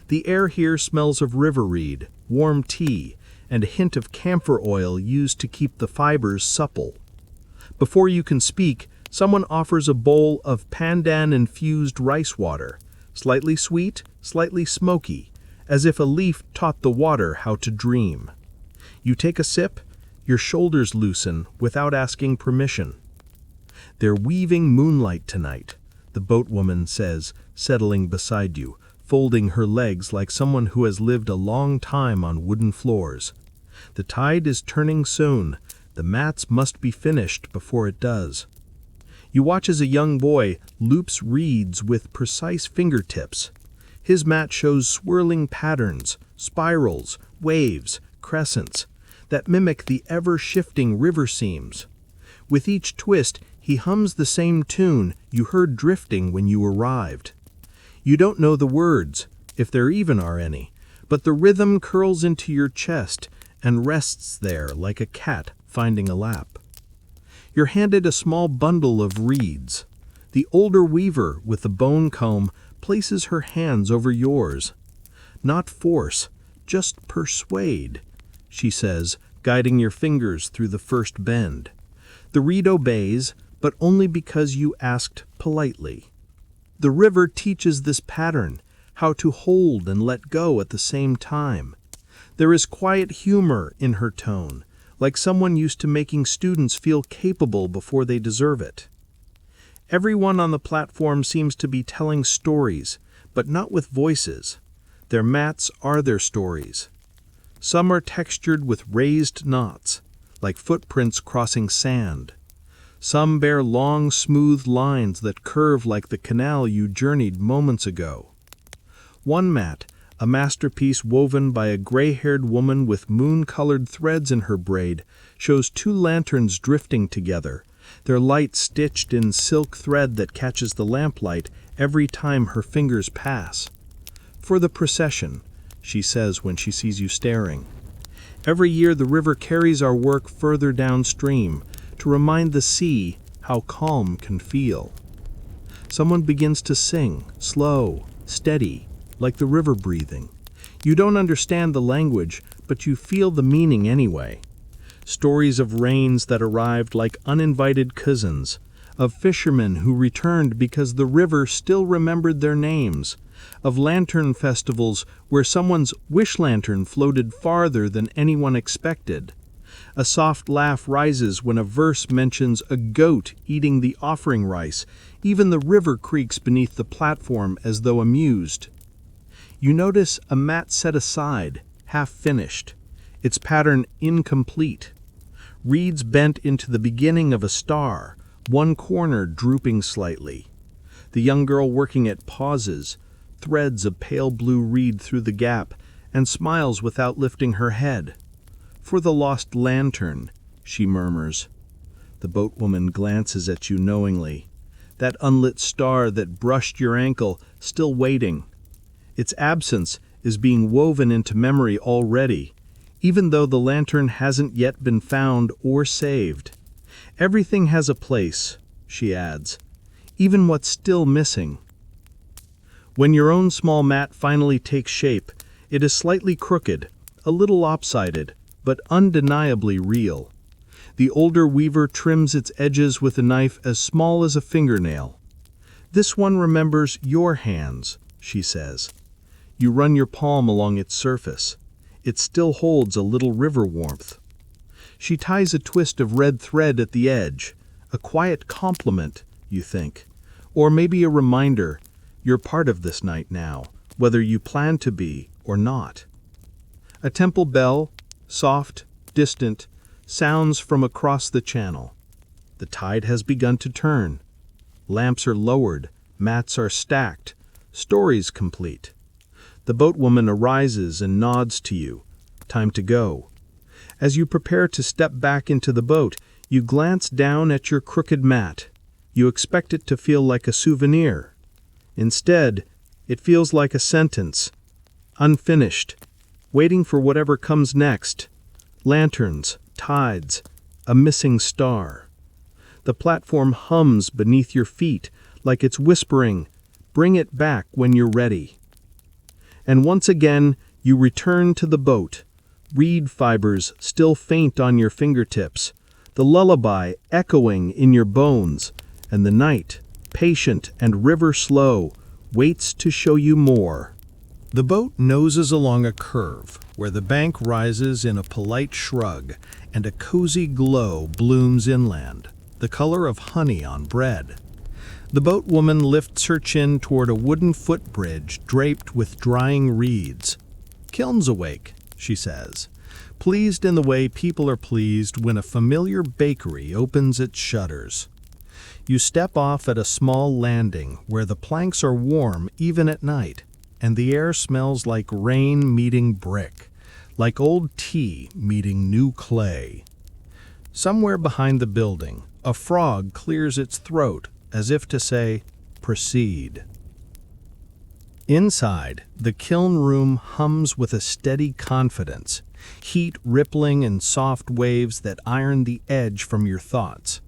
The air here smells of river reed, warm tea, and a hint of camphor oil used to keep the fibers supple. Before you can speak, someone offers a bowl of pandan-infused rice water, slightly sweet, slightly smoky, as if a leaf taught the water how to dream. You take a sip, your shoulders loosen without asking permission. "They're weaving moonlight tonight," the boatwoman says, settling beside you, folding her legs like someone who has lived a long time on wooden floors. "The tide is turning soon. The mats must be finished before it does." You watch as a young boy loops reeds with precise fingertips. His mat shows swirling patterns, spirals, waves, crescents, that mimic the ever-shifting river seams. With each twist, he hums the same tune you heard drifting when you arrived. You don't know the words, if there even are any, but the rhythm curls into your chest and rests there like a cat finding a lap. You're handed a small bundle of reeds. The older weaver with the bone comb places her hands over yours. "Not force, just persuade," she says, guiding your fingers through the first bend. The reed obeys, but only because you asked politely. The river teaches this pattern, how to hold and let go at the same time. There is quiet humor in her tone, like someone used to making students feel capable before they deserve it. Everyone on the platform seems to be telling stories, but not with voices. Their mats are their stories. Some are textured with raised knots, like footprints crossing sand. Some bear long, smooth lines that curve like the canal you journeyed moments ago. One mat, a masterpiece woven by a gray-haired woman with moon-colored threads in her braid, shows two lanterns drifting together, their light stitched in silk thread that catches the lamplight every time her fingers pass. "For the procession," she says when she sees you staring. "Every year the river carries our work further downstream to remind the sea how calm can feel." Someone begins to sing, slow, steady, like the river breathing. You don't understand the language, but you feel the meaning anyway. Stories of rains that arrived like uninvited cousins, of fishermen who returned because the river still remembered their names, of lantern festivals where someone's wish lantern floated farther than anyone expected. A soft laugh rises when a verse mentions a goat eating the offering rice. Even the river creaks beneath the platform as though amused. You notice a mat set aside, half finished, its pattern incomplete. Reeds bent into the beginning of a star, one corner drooping slightly. The young girl working it pauses, threads a pale blue reed through the gap, and smiles without lifting her head. "For the lost lantern," she murmurs. The boatwoman glances at you knowingly. That unlit star that brushed your ankle, still waiting. Its absence is being woven into memory already, even though the lantern hasn't yet been found or saved. "Everything has a place," she adds, "even what's still missing." When your own small mat finally takes shape, it is slightly crooked, a little lopsided, but undeniably real. The older weaver trims its edges with a knife as small as a fingernail. "This one remembers your hands," she says. You run your palm along its surface. It still holds a little river warmth. She ties a twist of red thread at the edge, a quiet compliment, you think, or maybe a reminder you're part of this night now, whether you plan to be or not. A temple bell, soft, distant, sounds from across the channel. The tide has begun to turn. Lamps are lowered, mats are stacked, stories complete. The boatwoman arises and nods to you. Time to go. As you prepare to step back into the boat, you glance down at your crooked mat. You expect it to feel like a souvenir. Instead, it feels like a sentence, unfinished, waiting for whatever comes next. Lanterns, tides, a missing star. The platform hums beneath your feet like it's whispering, "Bring it back when you're ready." And once again, you return to the boat, reed fibers still faint on your fingertips, the lullaby echoing in your bones, and the night, patient and river slow, waits to show you more. The boat noses along a curve where the bank rises in a polite shrug and a cozy glow blooms inland, the color of honey on bread. The boatwoman lifts her chin toward a wooden footbridge draped with drying reeds. "Kiln's awake," she says, pleased in the way people are pleased when a familiar bakery opens its shutters. You step off at a small landing where the planks are warm even at night, and the air smells like rain meeting brick, like old tea meeting new clay. Somewhere behind the building, a frog clears its throat as if to say, "Proceed." Inside, the kiln room hums with a steady confidence, heat rippling in soft waves that iron the edge from your thoughts.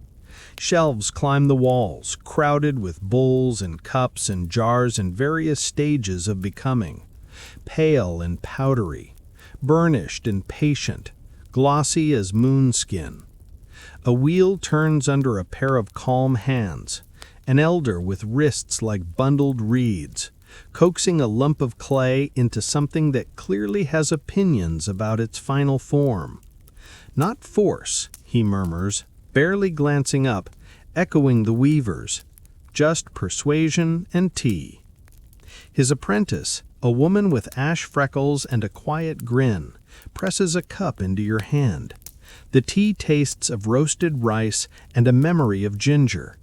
Shelves climb the walls, crowded with bowls and cups and jars in various stages of becoming, pale and powdery, burnished and patient, glossy as moonskin. A wheel turns under a pair of calm hands, an elder with wrists like bundled reeds, coaxing a lump of clay into something that clearly has opinions about its final form. "Not force," he murmurs, barely glancing up, echoing the weavers, "just persuasion and tea." His apprentice, a woman with ash freckles and a quiet grin, presses a cup into your hand. The tea tastes of roasted rice and a memory of ginger,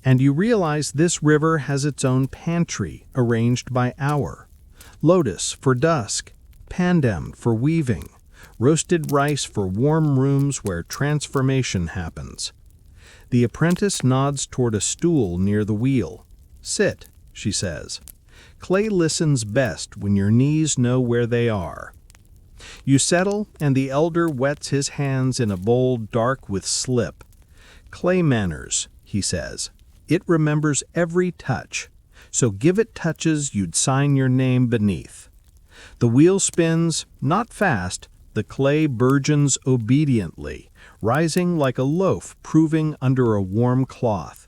and you realize this river has its own pantry arranged by hour. Lotus for dusk, pandem for weaving, roasted rice for warm rooms where transformation happens. The apprentice nods toward a stool near the wheel. "Sit," she says. Clay listens best when your knees know where they are. You settle, and the elder wets his hands in a bowl dark with slip. "Clay manners," he says. "It remembers every touch, so give it touches you'd sign your name beneath." The wheel spins, not fast, the clay burgeons obediently, rising like a loaf proving under a warm cloth.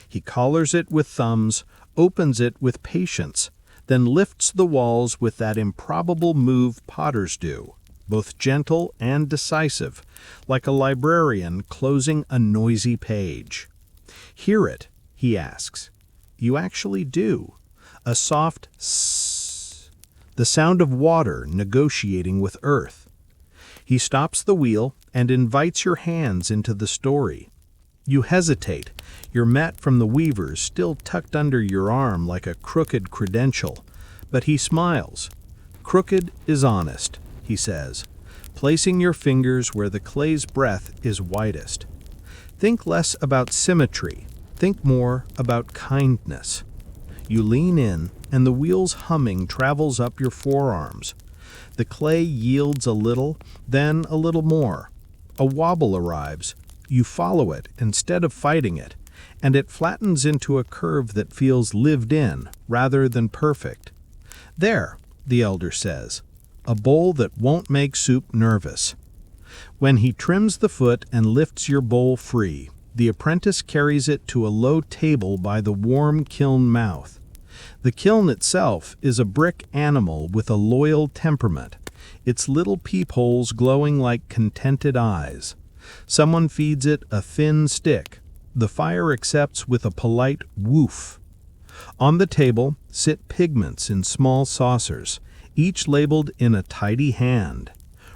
He collars it with thumbs, opens it with patience, then lifts the walls with that improbable move potters do, both gentle and decisive, like a librarian closing a noisy page. "Hear it?" he asks. You actually do. A soft sss, the sound of water negotiating with earth. He stops the wheel and invites your hands into the story. You hesitate, your mat from the weavers still tucked under your arm like a crooked credential, but he smiles. "Crooked is honest," he says, placing your fingers where the clay's breath is widest. "Think less about symmetry, think more about kindness." You lean in, and the wheel's humming travels up your forearms. The clay yields a little, then a little more. A wobble arrives. You follow it instead of fighting it, and it flattens into a curve that feels lived in rather than perfect. "There," the elder says, "a bowl that won't make soup nervous." When he trims the foot and lifts your bowl free, the apprentice carries it to a low table by the warm kiln mouth. The kiln itself is a brick animal with a loyal temperament, its little peepholes glowing like contented eyes. Someone feeds it a thin stick. The fire accepts with a polite woof. On the table sit pigments in small saucers, each labeled in a tidy hand.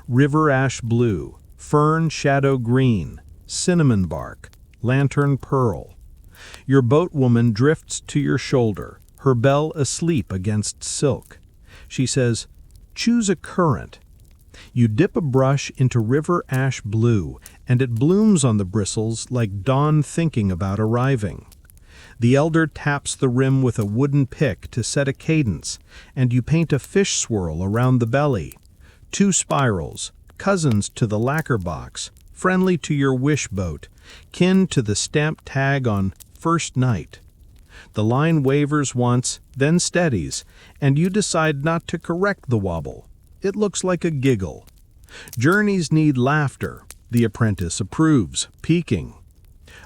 River ash blue, fern shadow green, cinnamon bark, lantern pearl. Your boatwoman drifts to your shoulder, her bell asleep against silk. She says, "Choose a current." You dip a brush into river ash blue, and it blooms on the bristles like dawn thinking about arriving. The elder taps the rim with a wooden pick to set a cadence, and you paint a fish swirl around the belly. 2 spirals, cousins to the lacquer box, friendly to your wish boat, kin to the stamp tag on first night. The line wavers once, then steadies, and you decide not to correct the wobble. It looks like a giggle. Journeys need laughter. The apprentice approves, peeking.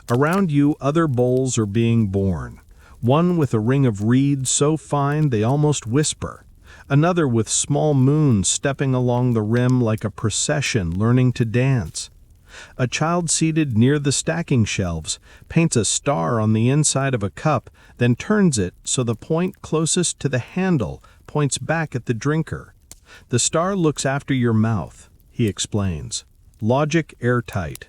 Around you, other bowls are being born. One with a ring of reeds so fine they almost whisper. Another with small moons stepping along the rim like a procession learning to dance. A child seated near the stacking shelves paints a star on the inside of a cup, then turns it so the point closest to the handle points back at the drinker. The star looks after your mouth, he explains. Logic airtight.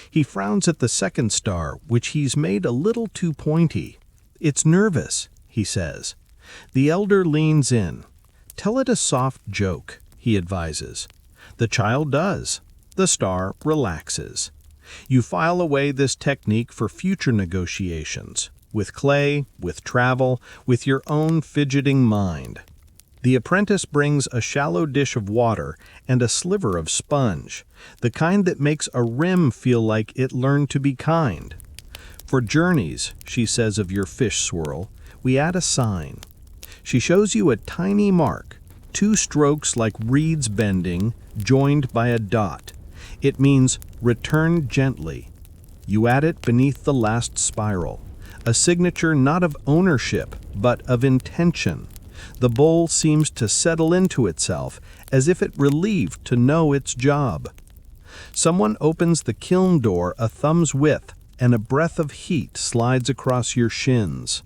He frowns at the second star, which he's made a little too pointy. It's nervous, he says. The elder leans in. Tell it a soft joke, he advises. The child does. The star relaxes. You file away this technique for future negotiations, with clay, with travel, with your own fidgeting mind. The apprentice brings a shallow dish of water and a sliver of sponge, the kind that makes a rim feel like it learned to be kind. For journeys, she says of your fish swirl, we add a sign. She shows you a tiny mark, 2 strokes like reeds bending, joined by a dot. It means return gently. You add it beneath the last spiral, a signature not of ownership, but of intention. The bowl seems to settle into itself, as if it relieved to know its job. Someone opens the kiln door a thumb's width, and a breath of heat slides across your shins.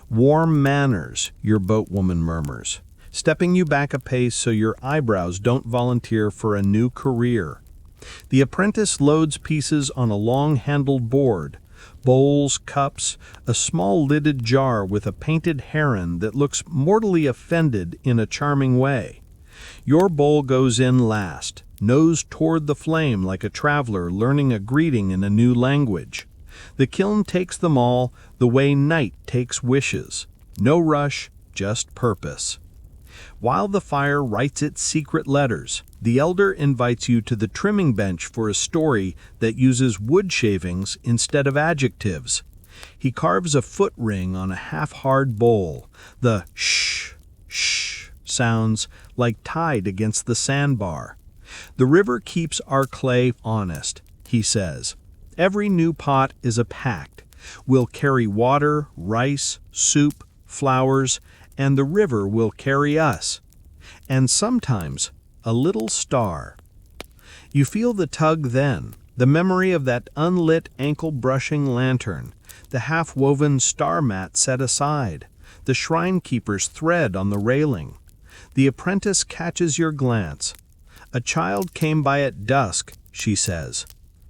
Warm manners, your boatwoman murmurs, stepping you back a pace so your eyebrows don't volunteer for a new career. The apprentice loads pieces on a long-handled board, bowls, cups, a small lidded jar with a painted heron that looks mortally offended in a charming way. Your bowl goes in last, nose toward the flame like a traveler learning a greeting in a new language. The kiln takes them all the way night takes wishes. No rush, just purpose. While the fire writes its secret letters, the elder invites you to the trimming bench for a story that uses wood shavings instead of adjectives. He carves a foot ring on a half-hard bowl. The shh, shh sounds like tide against the sandbar. The river keeps our clay honest, he says. Every new pot is a pact. We'll carry water, rice, soup, flowers, and the river will carry us. And sometimes a little star. You feel the tug then, the memory of that unlit ankle-brushing lantern, the half-woven star mat set aside, the shrine-keeper's thread on the railing. The apprentice catches your glance. A child came by at dusk, she says.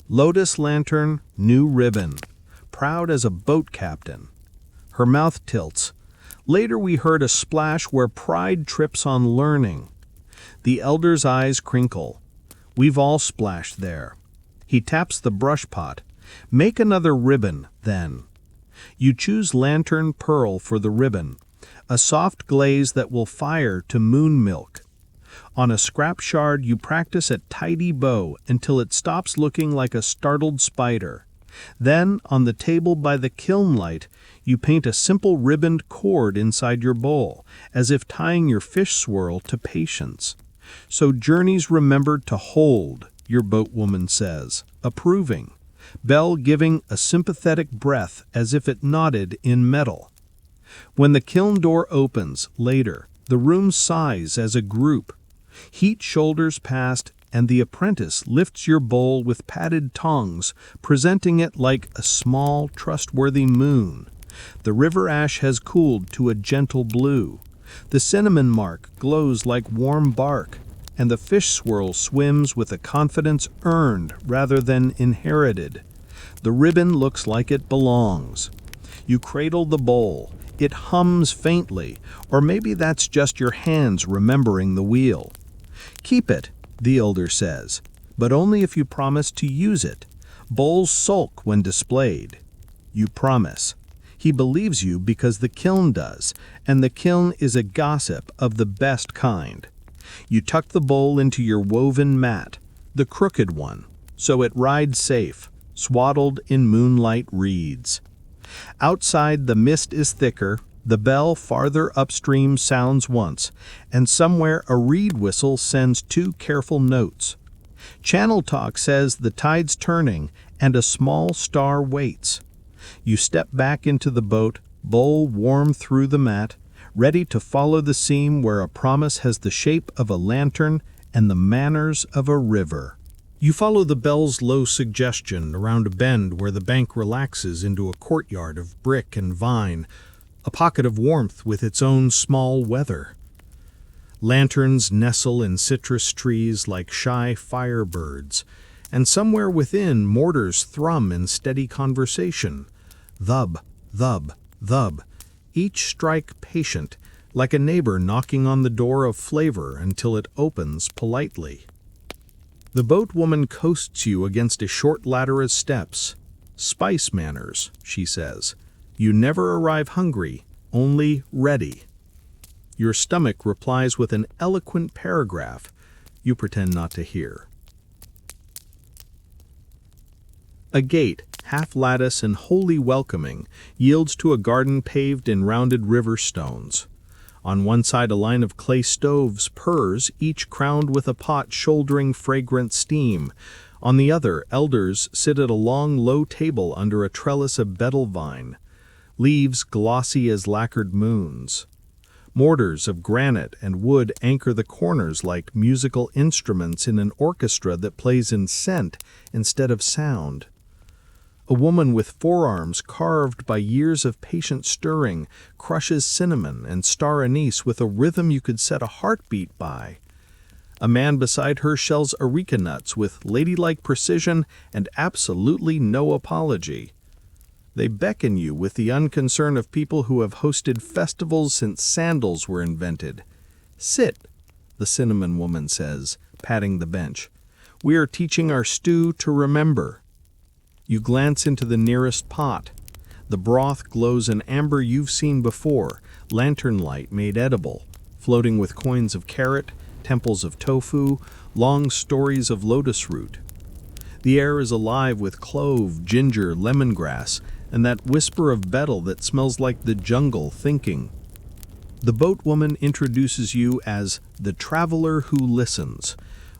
Lotus lantern, new ribbon, proud as a boat captain. Her mouth tilts. Later we heard a splash where pride trips on learning. The elder's eyes crinkle. We've all splashed there. He taps the brush pot. Make another ribbon, then. You choose lantern pearl for the ribbon, a soft glaze that will fire to moon milk. On a scrap shard you practice a tidy bow until it stops looking like a startled spider. Then, on the table by the kiln light, you paint a simple ribboned cord inside your bowl, as if tying your fish swirl to patience. So journeys remembered to hold, your boatwoman says, approving, Bell giving a sympathetic breath as if it nodded in metal. When the kiln door opens, later, the room sighs as a group. Heat shoulders past, and the apprentice lifts your bowl with padded tongs, presenting it like a small, trustworthy moon. The river ash has cooled to a gentle blue. The cinnamon mark glows like warm bark, and the fish swirl swims with a confidence earned rather than inherited. The ribbon looks like it belongs. You cradle the bowl. It hums faintly, or maybe that's just your hands remembering the wheel. Keep it, the elder says, but only if you promise to use it. Bowls sulk when displayed. You promise. He believes you because the kiln does, and the kiln is a gossip of the best kind. You tuck the bowl into your woven mat, the crooked one, so it rides safe, swaddled in moonlight reeds. Outside the mist is thicker, the bell farther upstream sounds once, and somewhere a reed whistle sends 2 careful notes. Channel talk says the tide's turning and a small star waits. You step back into the boat, bowl warm through the mat, ready to follow the seam where a promise has the shape of a lantern and the manners of a river. You follow the bell's low suggestion around a bend where the bank relaxes into a courtyard of brick and vine, a pocket of warmth with its own small weather. Lanterns nestle in citrus trees like shy firebirds, and somewhere within mortars thrum in steady conversation. Thub, thub, thub, each strike patient, like a neighbor knocking on the door of flavor until it opens politely. The boatwoman coasts you against a short ladder of steps. Spice manners, she says. You never arrive hungry, only ready. Your stomach replies with an eloquent paragraph you pretend not to hear. A gate, half lattice and wholly welcoming, yields to a garden paved in rounded river stones. On one side a line of clay stoves purrs, each crowned with a pot shouldering fragrant steam. On the other, elders sit at a long, low table under a trellis of betel vine, leaves glossy as lacquered moons. Mortars of granite and wood anchor the corners like musical instruments in an orchestra that plays in scent instead of sound. A woman with forearms carved by years of patient stirring crushes cinnamon and star anise with a rhythm you could set a heartbeat by. A man beside her shells areca nuts with ladylike precision and absolutely no apology. They beckon you with the unconcern of people who have hosted festivals since sandals were invented. Sit, the cinnamon woman says, patting the bench. We are teaching our stew to remember. You glance into the nearest pot. The broth glows an amber you've seen before, lantern light made edible, floating with coins of carrot, temples of tofu, long stories of lotus root. The air is alive with clove, ginger, lemongrass, and that whisper of betel that smells like the jungle thinking. The boatwoman introduces you as the traveler who listens,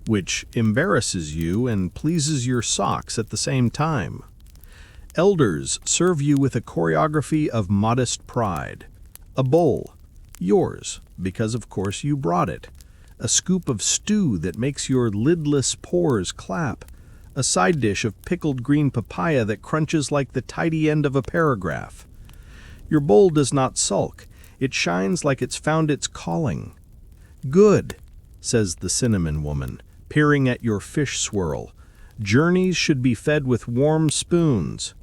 which embarrasses you and pleases your socks at the same time. Elders serve you with a choreography of modest pride. A bowl, yours, because of course you brought it. A scoop of stew that makes your lidless pores clap. A side dish of pickled green papaya that crunches like the tidy end of a paragraph. Your bowl does not sulk. It shines like it's found its calling. Good, says the cinnamon woman, peering at your fish swirl. Journeys should be fed with warm spoons.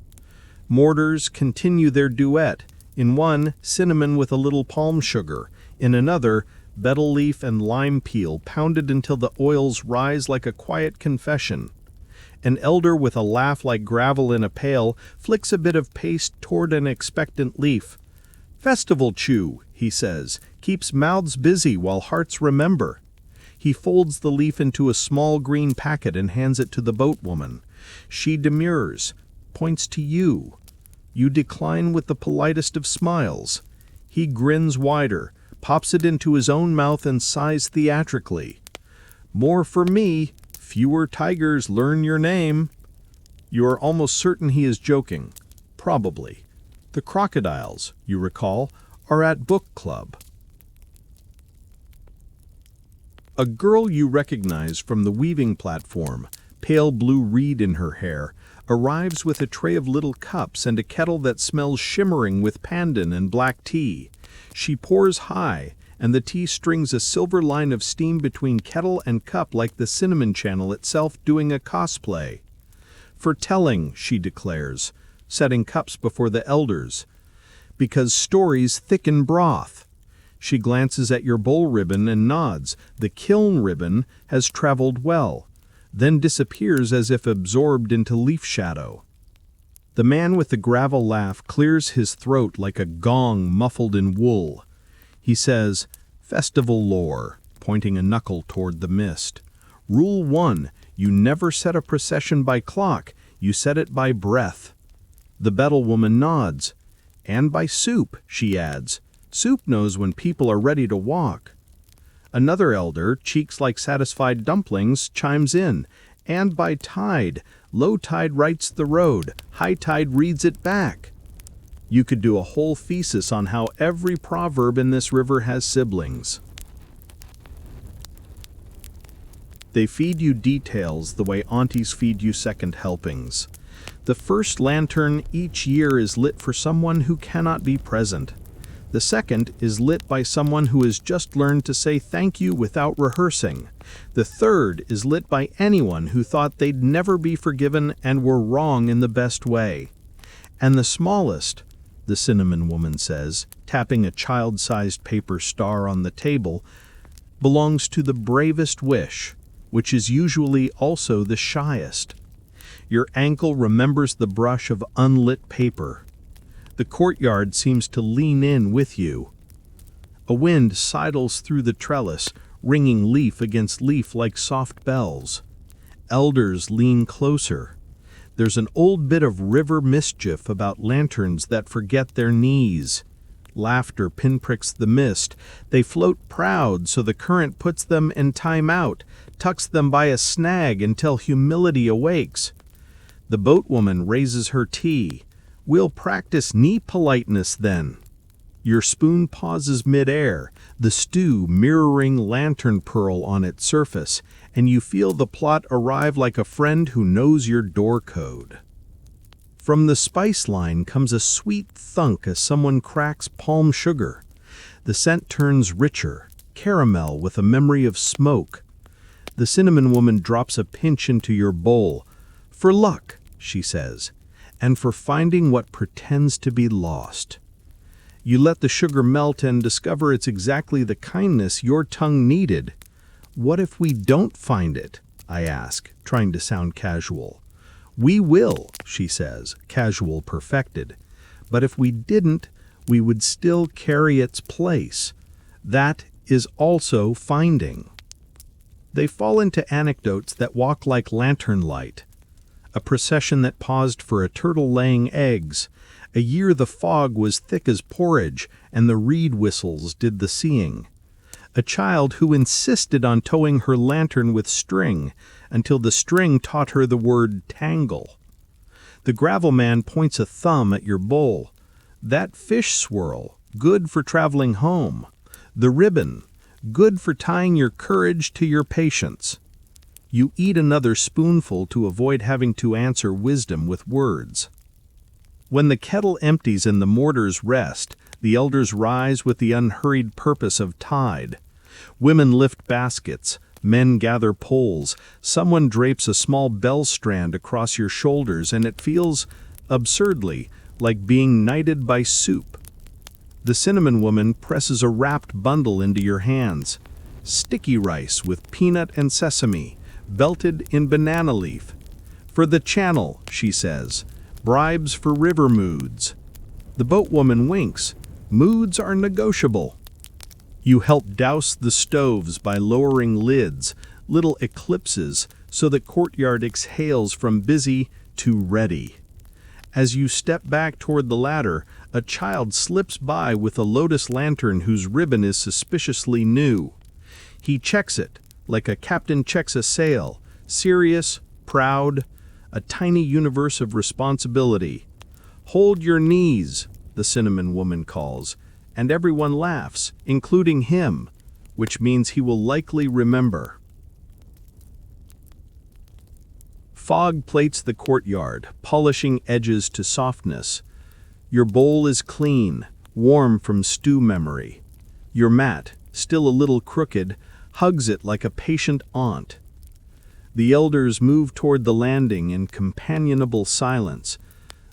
Mortars continue their duet. In one, cinnamon with a little palm sugar. In another, betel leaf and lime peel pounded until the oils rise like a quiet confession. An elder with a laugh like gravel in a pail flicks a bit of paste toward an expectant leaf. Festival chew, he says, keeps mouths busy while hearts remember. He folds the leaf into a small green packet and hands it to the boatwoman. She demurs, points to you. You decline with the politest of smiles. He grins wider, pops it into his own mouth and sighs theatrically. More for me. Fewer tigers learn your name. You are almost certain he is joking. Probably. The crocodiles, you recall, are at book club. A girl you recognize from the weaving platform, pale blue reed in her hair, arrives with a tray of little cups and a kettle that smells shimmering with pandan and black tea. She pours high, and the tea strings a silver line of steam between kettle and cup like the cinnamon channel itself doing a cosplay. For telling, she declares, setting cups before the elders. Because stories thicken broth. She glances at your bowl ribbon and nods. The kiln ribbon has traveled well, then disappears as if absorbed into leaf shadow. The man with the gravel laugh clears his throat like a gong muffled in wool. He says, Festival lore, pointing a knuckle toward the mist. Rule 1, you never set a procession by clock, you set it by breath. The betel woman nods. And by soup, she adds. Soup knows when people are ready to walk. Another elder, cheeks like satisfied dumplings, chimes in. And by tide, low tide writes the road, high tide reads it back. You could do a whole thesis on how every proverb in this river has siblings. They feed you details the way aunties feed you second helpings. The first lantern each year is lit for someone who cannot be present. The second is lit by someone who has just learned to say thank you without rehearsing. The third is lit by anyone who thought they'd never be forgiven and were wrong in the best way. And the smallest, the cinnamon woman says, tapping a child-sized paper star on the table, belongs to the bravest wish, which is usually also the shyest. Your ankle remembers the brush of unlit paper. The courtyard seems to lean in with you. A wind sidles through the trellis, ringing leaf against leaf like soft bells. Elders lean closer. There's an old bit of river mischief about lanterns that forget their knees. Laughter pinpricks the mist. They float proud so the current puts them in time out, tucks them by a snag until humility awakes. The boatwoman raises her tea. We'll practice knee politeness then. Your spoon pauses mid-air, the stew mirroring lantern pearl on its surface, and you feel the plot arrive like a friend who knows your door code. From the spice line comes a sweet thunk as someone cracks palm sugar. The scent turns richer, caramel with a memory of smoke. The cinnamon woman drops a pinch into your bowl. For luck, she says, and for finding what pretends to be lost. You let the sugar melt and discover it's exactly the kindness your tongue needed. What if we don't find it? I ask, trying to sound casual. We will, she says, casual perfected. But if we didn't, we would still carry its place. That is also finding. They fall into anecdotes that walk like lantern light. A procession that paused for a turtle laying eggs. A year the fog was thick as porridge, and the reed whistles did the seeing. A child who insisted on towing her lantern with string, until the string taught her the word tangle. The gravel man points a thumb at your bowl. That fish swirl, good for traveling home. The ribbon, good for tying your courage to your patience. You eat another spoonful to avoid having to answer wisdom with words. When the kettle empties and the mortars rest, the elders rise with the unhurried purpose of tide. Women lift baskets, men gather poles, someone drapes a small bell strand across your shoulders, and it feels, absurdly, like being knighted by soup. The cinnamon woman presses a wrapped bundle into your hands. Sticky rice with peanut and sesame, belted in banana leaf. For the channel, she says. Bribes for river moods. The boatwoman winks. Moods are negotiable. You help douse the stoves by lowering lids, little eclipses, so the courtyard exhales from busy to ready. As you step back toward the ladder, a child slips by with a lotus lantern whose ribbon is suspiciously new. He checks it, like a captain checks a sail, serious, proud, a tiny universe of responsibility. Hold your knees, the cinnamon woman calls, and everyone laughs, including him, which means he will likely remember. Fog plates the courtyard, polishing edges to softness. Your bowl is clean, warm from stew memory. Your mat, still a little crooked, hugs it like a patient aunt. The elders move toward the landing in companionable silence,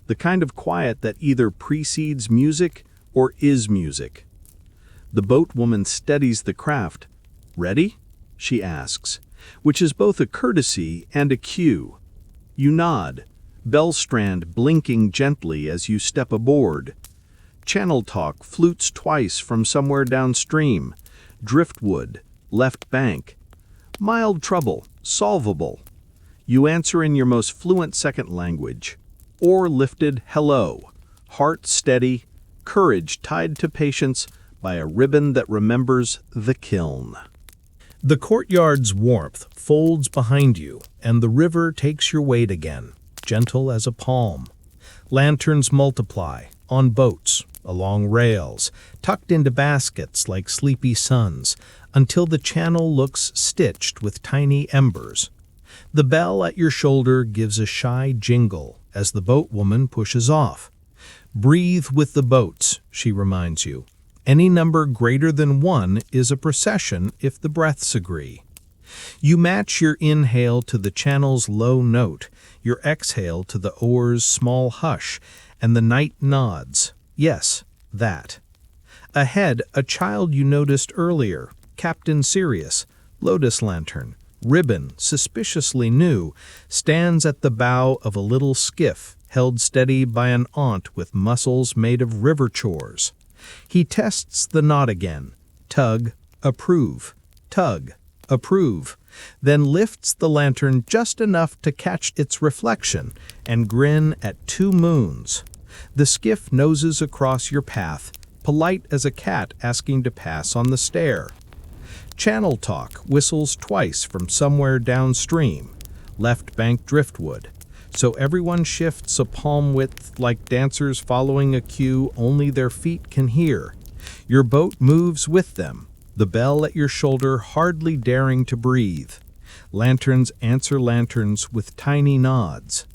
the kind of quiet that either precedes music or is music. The boatwoman steadies the craft. Ready? She asks, which is both a courtesy and a cue. You nod, bell strand blinking gently as you step aboard. Channel talk flutes twice from somewhere downstream. Driftwood, left bank. Mild trouble, solvable. You answer in your most fluent second language. Or lifted hello, heart steady, courage tied to patience by a ribbon that remembers the kiln. The courtyard's warmth folds behind you, and the river takes your weight again, gentle as a palm. Lanterns multiply, on boats, along rails, tucked into baskets like sleepy suns, until the channel looks stitched with tiny embers. The bell at your shoulder gives a shy jingle as the boatwoman pushes off. Breathe with the boats, she reminds you. Any number greater than 1 is a procession if the breaths agree. You match your inhale to the channel's low note, your exhale to the oar's small hush, and the night nods. Yes, that. Ahead, a child you noticed earlier, Captain Sirius, lotus lantern, ribbon suspiciously new, stands at the bow of a little skiff held steady by an aunt with muscles made of river chores. He tests the knot again. Tug, approve. Tug, approve. Then lifts the lantern just enough to catch its reflection and grin at 2 moons. The skiff noses across your path, polite as a cat asking to pass on the stair. Channel talk whistles twice from somewhere downstream, left bank driftwood. So everyone shifts a palm width like dancers following a cue only their feet can hear. Your boat moves with them, the bell at your shoulder hardly daring to breathe. Lanterns answer lanterns with tiny nods.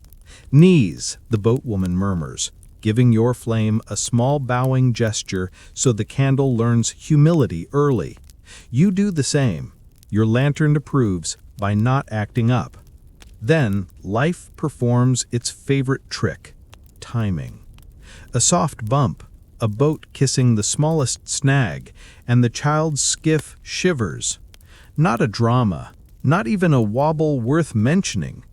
Knees, the boatwoman murmurs, giving your flame a small bowing gesture so the candle learns humility early. You do the same. Your lantern approves by not acting up. Then, life performs its favorite trick, timing. A soft bump, a boat kissing the smallest snag, and the child's skiff shivers. Not a drama, not even a wobble worth mentioning,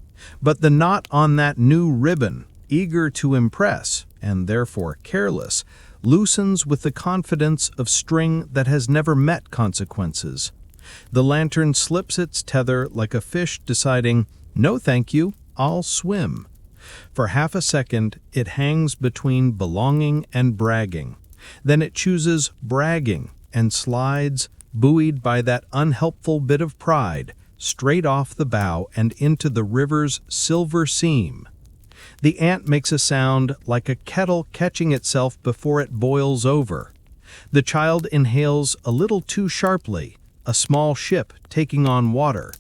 but the knot on that new ribbon, eager to impress, and therefore careless, loosens with the confidence of string that has never met consequences. The lantern slips its tether like a fish deciding, "No thank you, I'll swim." For half a second, it hangs between belonging and bragging. Then it chooses bragging and slides, buoyed by that unhelpful bit of pride, straight off the bow and into the river's silver seam. The ant makes a sound like a kettle catching itself before it boils over. The child inhales a little too sharply, a small ship taking on water.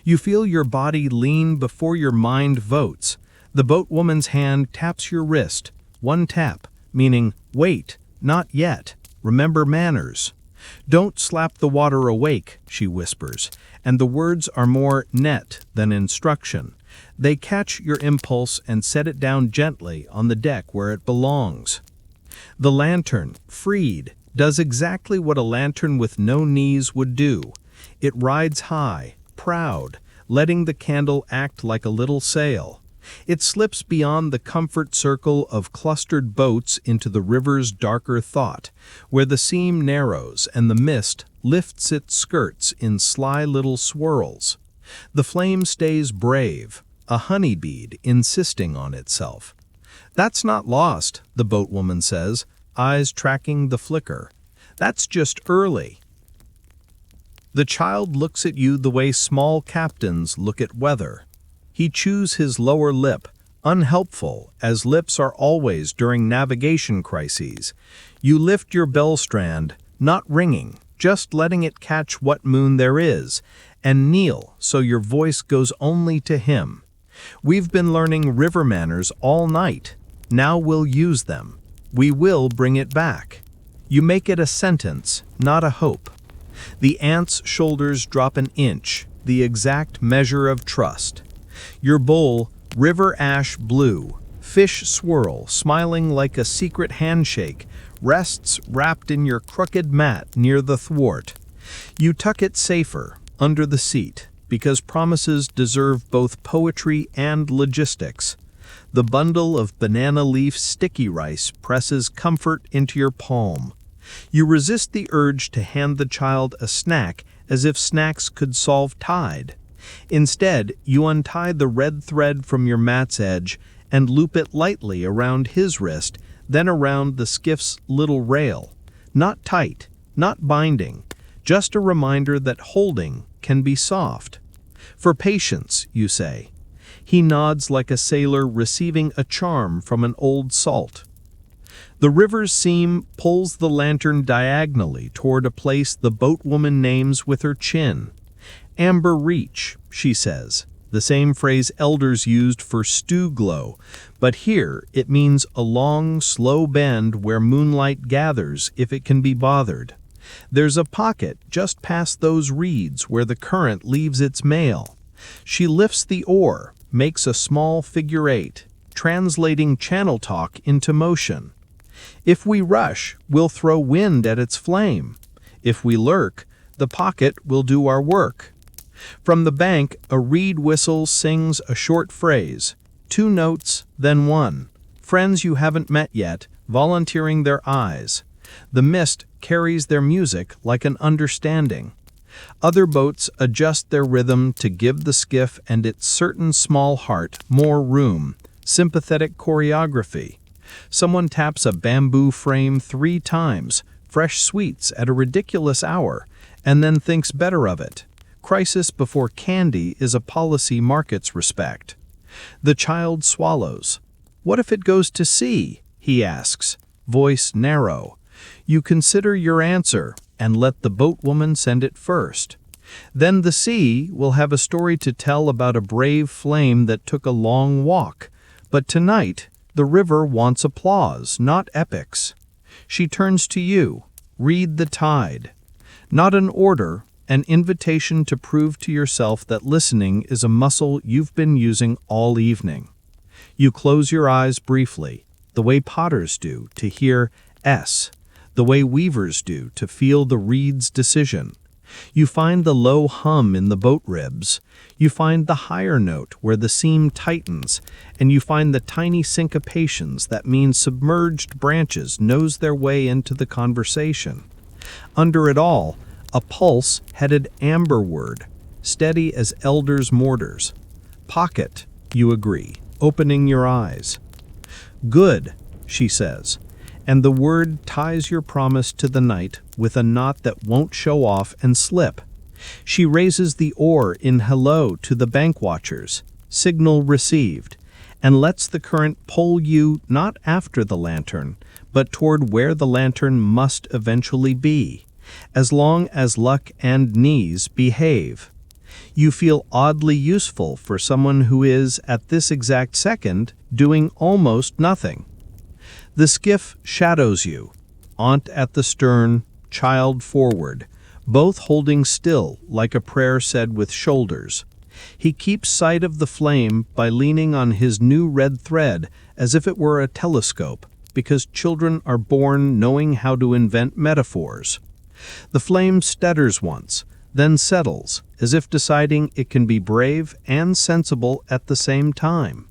You feel your body lean before your mind votes. The boatwoman's hand taps your wrist, 1 tap, meaning, wait, not yet, remember manners. Don't slap the water awake, she whispers, and the words are more net than instruction. They catch your impulse and set it down gently on the deck where it belongs. The lantern, freed, does exactly what a lantern with no knees would do. It rides high, proud, letting the candle act like a little sail. It slips beyond the comfort circle of clustered boats into the river's darker thought, where the seam narrows and the mist lifts its skirts in sly little swirls. The flame stays brave, a honeybead insisting on itself. "That's not lost," the boatwoman says, eyes tracking the flicker. "That's just early." The child looks at you the way small captains look at weather. He chews his lower lip, unhelpful, as lips are always during navigation crises. You lift your bell strand, not ringing, just letting it catch what moon there is, and kneel so your voice goes only to him. "We've been learning river manners all night. Now we'll use them. We will bring it back." You make it a sentence, not a hope. The ant's shoulders drop an inch, the exact measure of trust. Your bowl, river ash blue, fish swirl, smiling like a secret handshake, rests wrapped in your crooked mat near the thwart. You tuck it safer, under the seat, because promises deserve both poetry and logistics. The bundle of banana leaf sticky rice presses comfort into your palm. You resist the urge to hand the child a snack as if snacks could solve tide. Instead, you untie the red thread from your mat's edge and loop it lightly around his wrist, then around the skiff's little rail. Not tight, not binding, just a reminder that holding can be soft. For patience, you say. He nods like a sailor receiving a charm from an old salt. The river's seam pulls the lantern diagonally toward a place the boatwoman names with her chin. Amber Reach, she says, the same phrase elders used for stew glow, but here it means a long, slow bend where moonlight gathers if it can be bothered. There's a pocket just past those reeds where the current leaves its mail. She lifts the oar, makes a small figure 8, translating channel talk into motion. If we rush, we'll throw wind at its flame. If we lurk, the pocket will do our work. From the bank, a reed whistle sings a short phrase, 2 notes, then 1. Friends you haven't met yet, volunteering their eyes. The mist carries their music like an understanding. Other boats adjust their rhythm to give the skiff and its certain small heart more room, sympathetic choreography. Someone taps a bamboo frame 3 times, fresh sweets at a ridiculous hour, and then thinks better of it. Crisis before candy is a policy markets respect. The child swallows. What if it goes to sea? He asks, voice narrow. You consider your answer and let the boatwoman send it first. Then the sea will have a story to tell about a brave flame that took a long walk. But tonight, the river wants applause, not epics. She turns to you. Read the tide. Not an order, an invitation to prove to yourself that listening is a muscle you've been using all evening. You close your eyes briefly, the way potters do to hear S, the way weavers do to feel the reed's decision. You find the low hum in the boat ribs. You find the higher note where the seam tightens, and you find the tiny syncopations that mean submerged branches nose their way into the conversation. Under it all, a pulse headed amberward, steady as elders' mortars. Pocket, you agree, opening your eyes. Good, she says, and the word ties your promise to the night with a knot that won't show off and slip. She raises the oar in hello to the bank watchers, signal received, and lets the current pull you not after the lantern, but toward where the lantern must eventually be, as long as luck and knees behave. You feel oddly useful for someone who is, at this exact second, doing almost nothing. The skiff shadows you, aunt at the stern, child forward, both holding still like a prayer said with shoulders. He keeps sight of the flame by leaning on his new red thread as if it were a telescope, because children are born knowing how to invent metaphors. The flame stutters once, then settles, as if deciding it can be brave and sensible at the same time.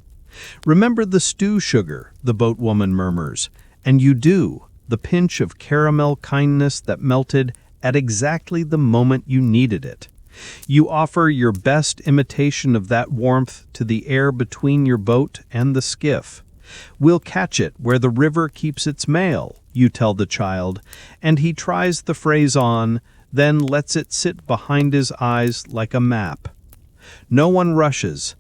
Remember the stew sugar, the boatwoman murmurs, and you do, the pinch of caramel kindness that melted at exactly the moment you needed it. You offer your best imitation of that warmth to the air between your boat and the skiff. We'll catch it where the river keeps its mail, you tell the child, and he tries the phrase on, then lets it sit behind his eyes like a map. No one rushes.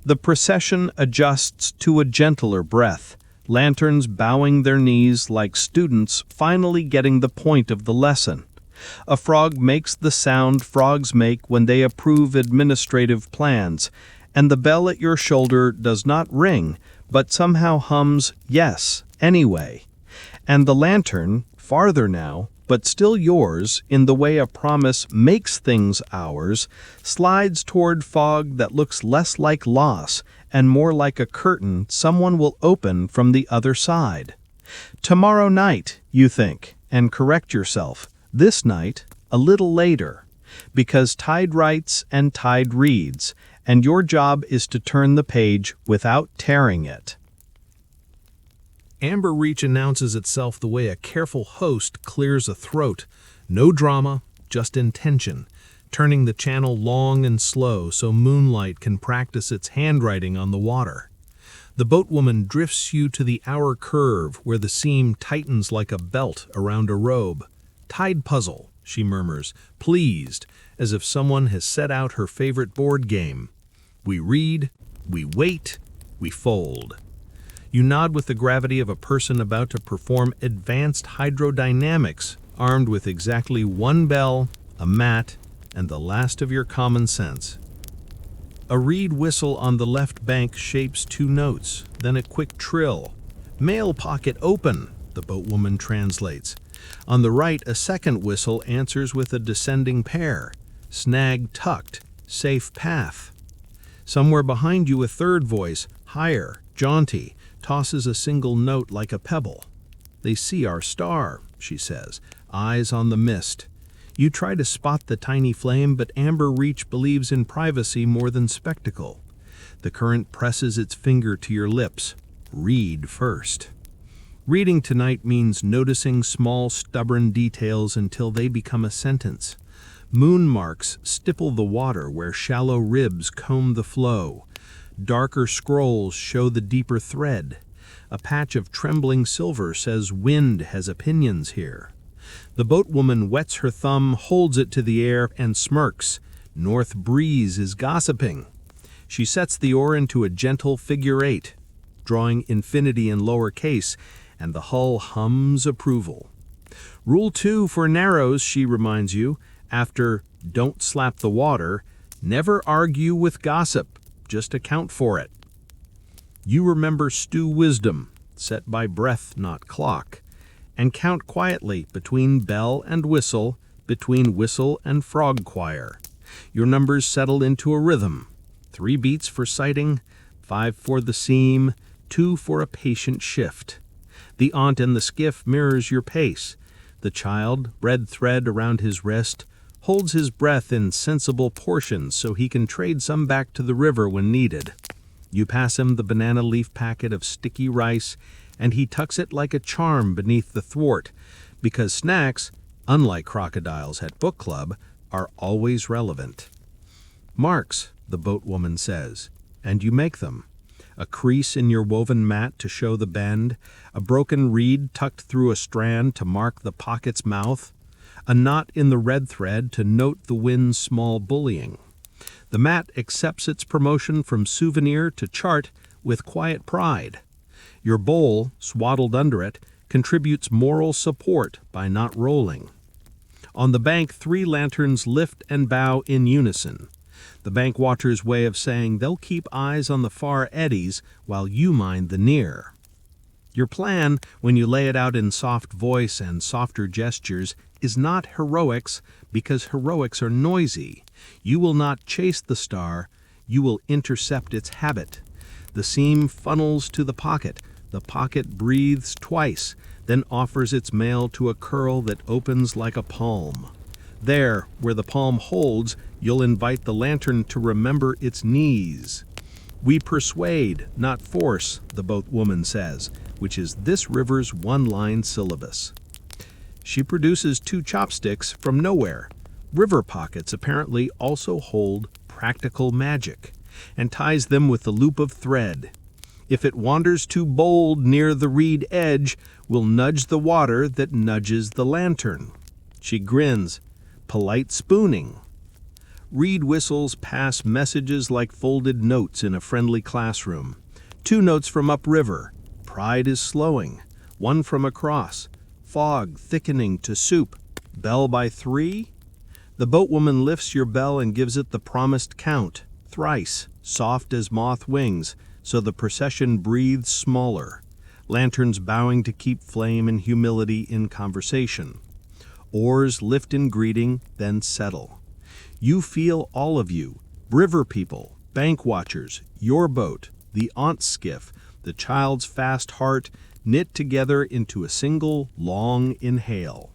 The procession adjusts to a gentler breath, lanterns bowing their knees like students finally getting the point of the lesson. A frog makes the sound frogs make when they approve administrative plans, and the bell at your shoulder does not ring, but somehow hums, yes, anyway. And the lantern, farther now, but still yours in the way a promise makes things ours, slides toward fog that looks less like loss and more like a curtain someone will open from the other side. Tomorrow night, you think, and correct yourself. This night, a little later, because tide writes and tide reads, and your job is to turn the page without tearing it. Amber Reach announces itself the way a careful host clears a throat. No drama, just intention, turning the channel long and slow so moonlight can practice its handwriting on the water. The boatwoman drifts you to the hour curve where the seam tightens like a belt around a robe. Tide puzzle, she murmurs, pleased, as if someone has set out her favorite board game. We read, we wait, we fold. You nod with the gravity of a person about to perform advanced hydrodynamics, armed with exactly one bell, a mat, and the last of your common sense. A reed whistle on the left bank shapes 2 notes, then a quick trill. Mail pocket open, the boatwoman translates. On the right, a second whistle answers with a descending pair. Snag tucked, safe path. Somewhere behind you, a third voice, higher, jaunty, tosses a single note like a pebble. They see our star, she says, eyes on the mist. You try to spot the tiny flame, but Amber Reach believes in privacy more than spectacle. The current presses its finger to your lips. Read first. Reading tonight means noticing small, stubborn details until they become a sentence. Moon marks stipple the water where shallow ribs comb the flow. Darker scrolls show the deeper thread. A patch of trembling silver says wind has opinions here. The boatwoman wets her thumb, holds it to the air, and smirks. North breeze is gossiping. She sets the oar into a gentle figure 8, drawing infinity in lower case, and the hull hums approval. Rule 2 for narrows, she reminds you, after don't slap the water, never argue with gossip, just account for it. You remember stew wisdom, set by breath, not clock, and count quietly between bell and whistle, between whistle and frog choir. Your numbers settle into a rhythm. 3 beats for sighting, 5 for the seam, 2 for a patient shift. The aunt in the skiff mirrors your pace. The child, red thread around his wrist, holds his breath in sensible portions so he can trade some back to the river when needed. You pass him the banana leaf packet of sticky rice, and he tucks it like a charm beneath the thwart, because snacks, unlike crocodiles at book club, are always relevant. Marks, the boatwoman says, and you make them. A crease in your woven mat to show the bend, a broken reed tucked through a strand to mark the pocket's mouth, a knot in the red thread to note the wind's small bullying. The mat accepts its promotion from souvenir to chart with quiet pride. Your bowl, swaddled under it, contributes moral support by not rolling. On the bank, 3 lanterns lift and bow in unison. The bank watcher's way of saying they'll keep eyes on the far eddies while you mind the near. Your plan, when you lay it out in soft voice and softer gestures, is not heroics, because heroics are noisy. You will not chase the star, you will intercept its habit. The seam funnels to the pocket breathes twice, then offers its mail to a curl that opens like a palm. There, where the palm holds, you'll invite the lantern to remember its knees. We persuade, not force, the boatwoman says, which is this river's one-line syllabus. She produces 2 chopsticks from nowhere. River pockets apparently also hold practical magic, and ties them with the loop of thread. If it wanders too bold near the reed edge, we'll nudge the water that nudges the lantern. She grins. Polite spooning. Reed whistles pass messages like folded notes in a friendly classroom. 2 notes from upriver. Pride is slowing. 1 from across. Fog thickening to soup. Bell by 3? The boatwoman lifts your bell and gives it the promised count, thrice, soft as moth wings, so the procession breathes smaller. Lanterns bowing to keep flame and humility in conversation. Oars lift in greeting, then settle. You feel all of you, river people, bank watchers, your boat, the aunt's skiff, the child's fast heart, knit together into a single, long inhale.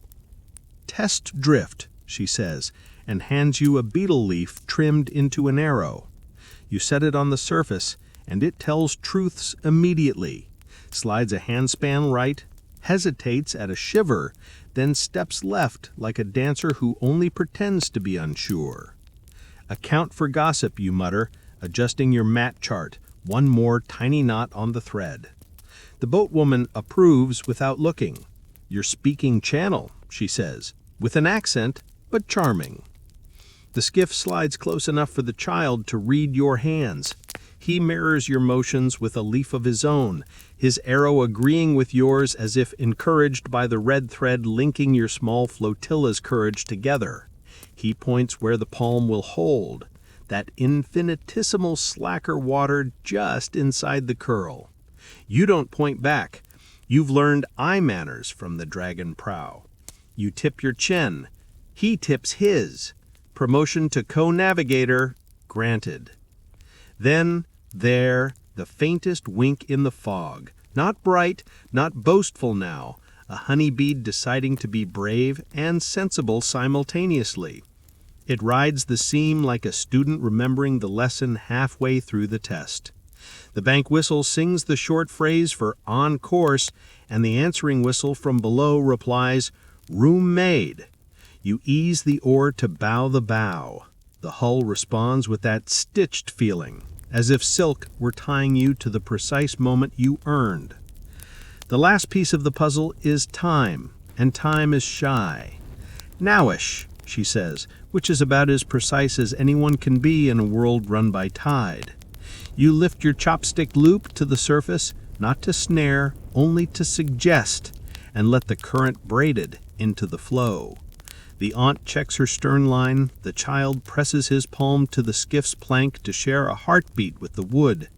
Test drift, she says, and hands you a beetle leaf trimmed into an arrow. You set it on the surface, and it tells truths immediately, slides a handspan right, hesitates at a shiver, then steps left like a dancer who only pretends to be unsure. Account for gossip, you mutter, adjusting your mat chart, 1 more tiny knot on the thread. The boatwoman approves without looking. You're speaking channel, she says, with an accent, but charming. The skiff slides close enough for the child to read your hands. He mirrors your motions with a leaf of his own, his arrow agreeing with yours as if encouraged by the red thread linking your small flotilla's courage together. He points where the palm will hold, that infinitesimal slacker water just inside the curl. You don't point back. You've learned eye manners from the dragon prow. You tip your chin. He tips his. Promotion to co-navigator granted. Then, there, the faintest wink in the fog. Not bright, not boastful now. A honeybead deciding to be brave and sensible simultaneously. It rides the seam like a student remembering the lesson halfway through the test. The bank whistle sings the short phrase for on course, and the answering whistle from below replies, room made. You ease the oar to bow the bow. The hull responds with that stitched feeling, as if silk were tying you to the precise moment you earned. The last piece of the puzzle is time, and time is shy. Nowish, she says, which is about as precise as anyone can be in a world run by tide. You lift your chopstick loop to the surface, not to snare, only to suggest, and let the current braid it into the flow. The aunt checks her stern line, the child presses his palm to the skiff's plank to share a heartbeat with the wood.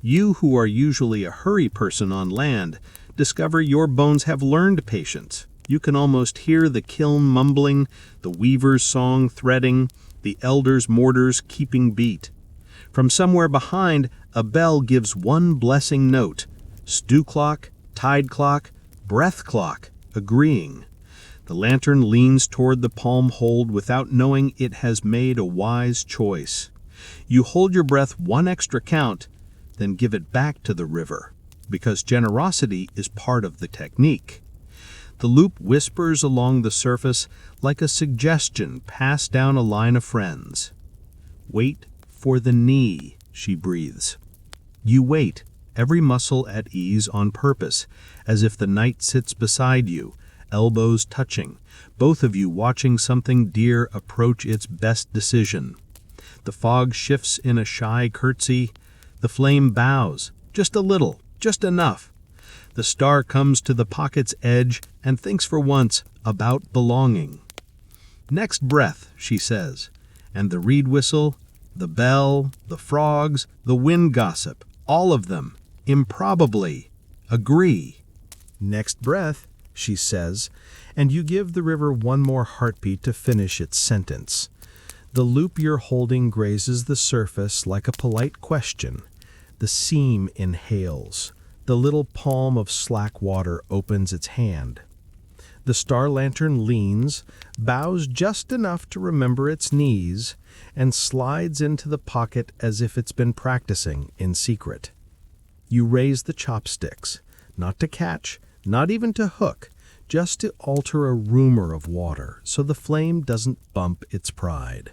You, who are usually a hurry person on land, discover your bones have learned patience. You can almost hear the kiln mumbling, the weaver's song threading, the elder's mortars keeping beat. From somewhere behind, a bell gives one blessing note. Stew clock, tide clock, breath clock, agreeing. The lantern leans toward the palm hold without knowing it has made a wise choice. You hold your breath one extra count, then give it back to the river, because generosity is part of the technique. The loop whispers along the surface like a suggestion passed down a line of friends. Wait for the knee, she breathes. You wait, every muscle at ease on purpose, as if the night sits beside you, elbows touching, both of you watching something dear approach its best decision. The fog shifts in a shy curtsy. The flame bows, just a little, just enough. The star comes to the pocket's edge and thinks for once about belonging. Next breath, she says, and the reed whistle, the bell, the frogs, the wind gossip, all of them, improbably, agree. Next breath, she says, and you give the river one more heartbeat to finish its sentence. The loop you're holding grazes the surface like a polite question. The seam inhales. The little palm of slack water opens its hand. The star lantern leans, bows just enough to remember its knees, and slides into the pocket as if it's been practicing in secret. You raise the chopsticks, not to catch, not even to hook, just to alter a rumor of water so the flame doesn't bump its pride.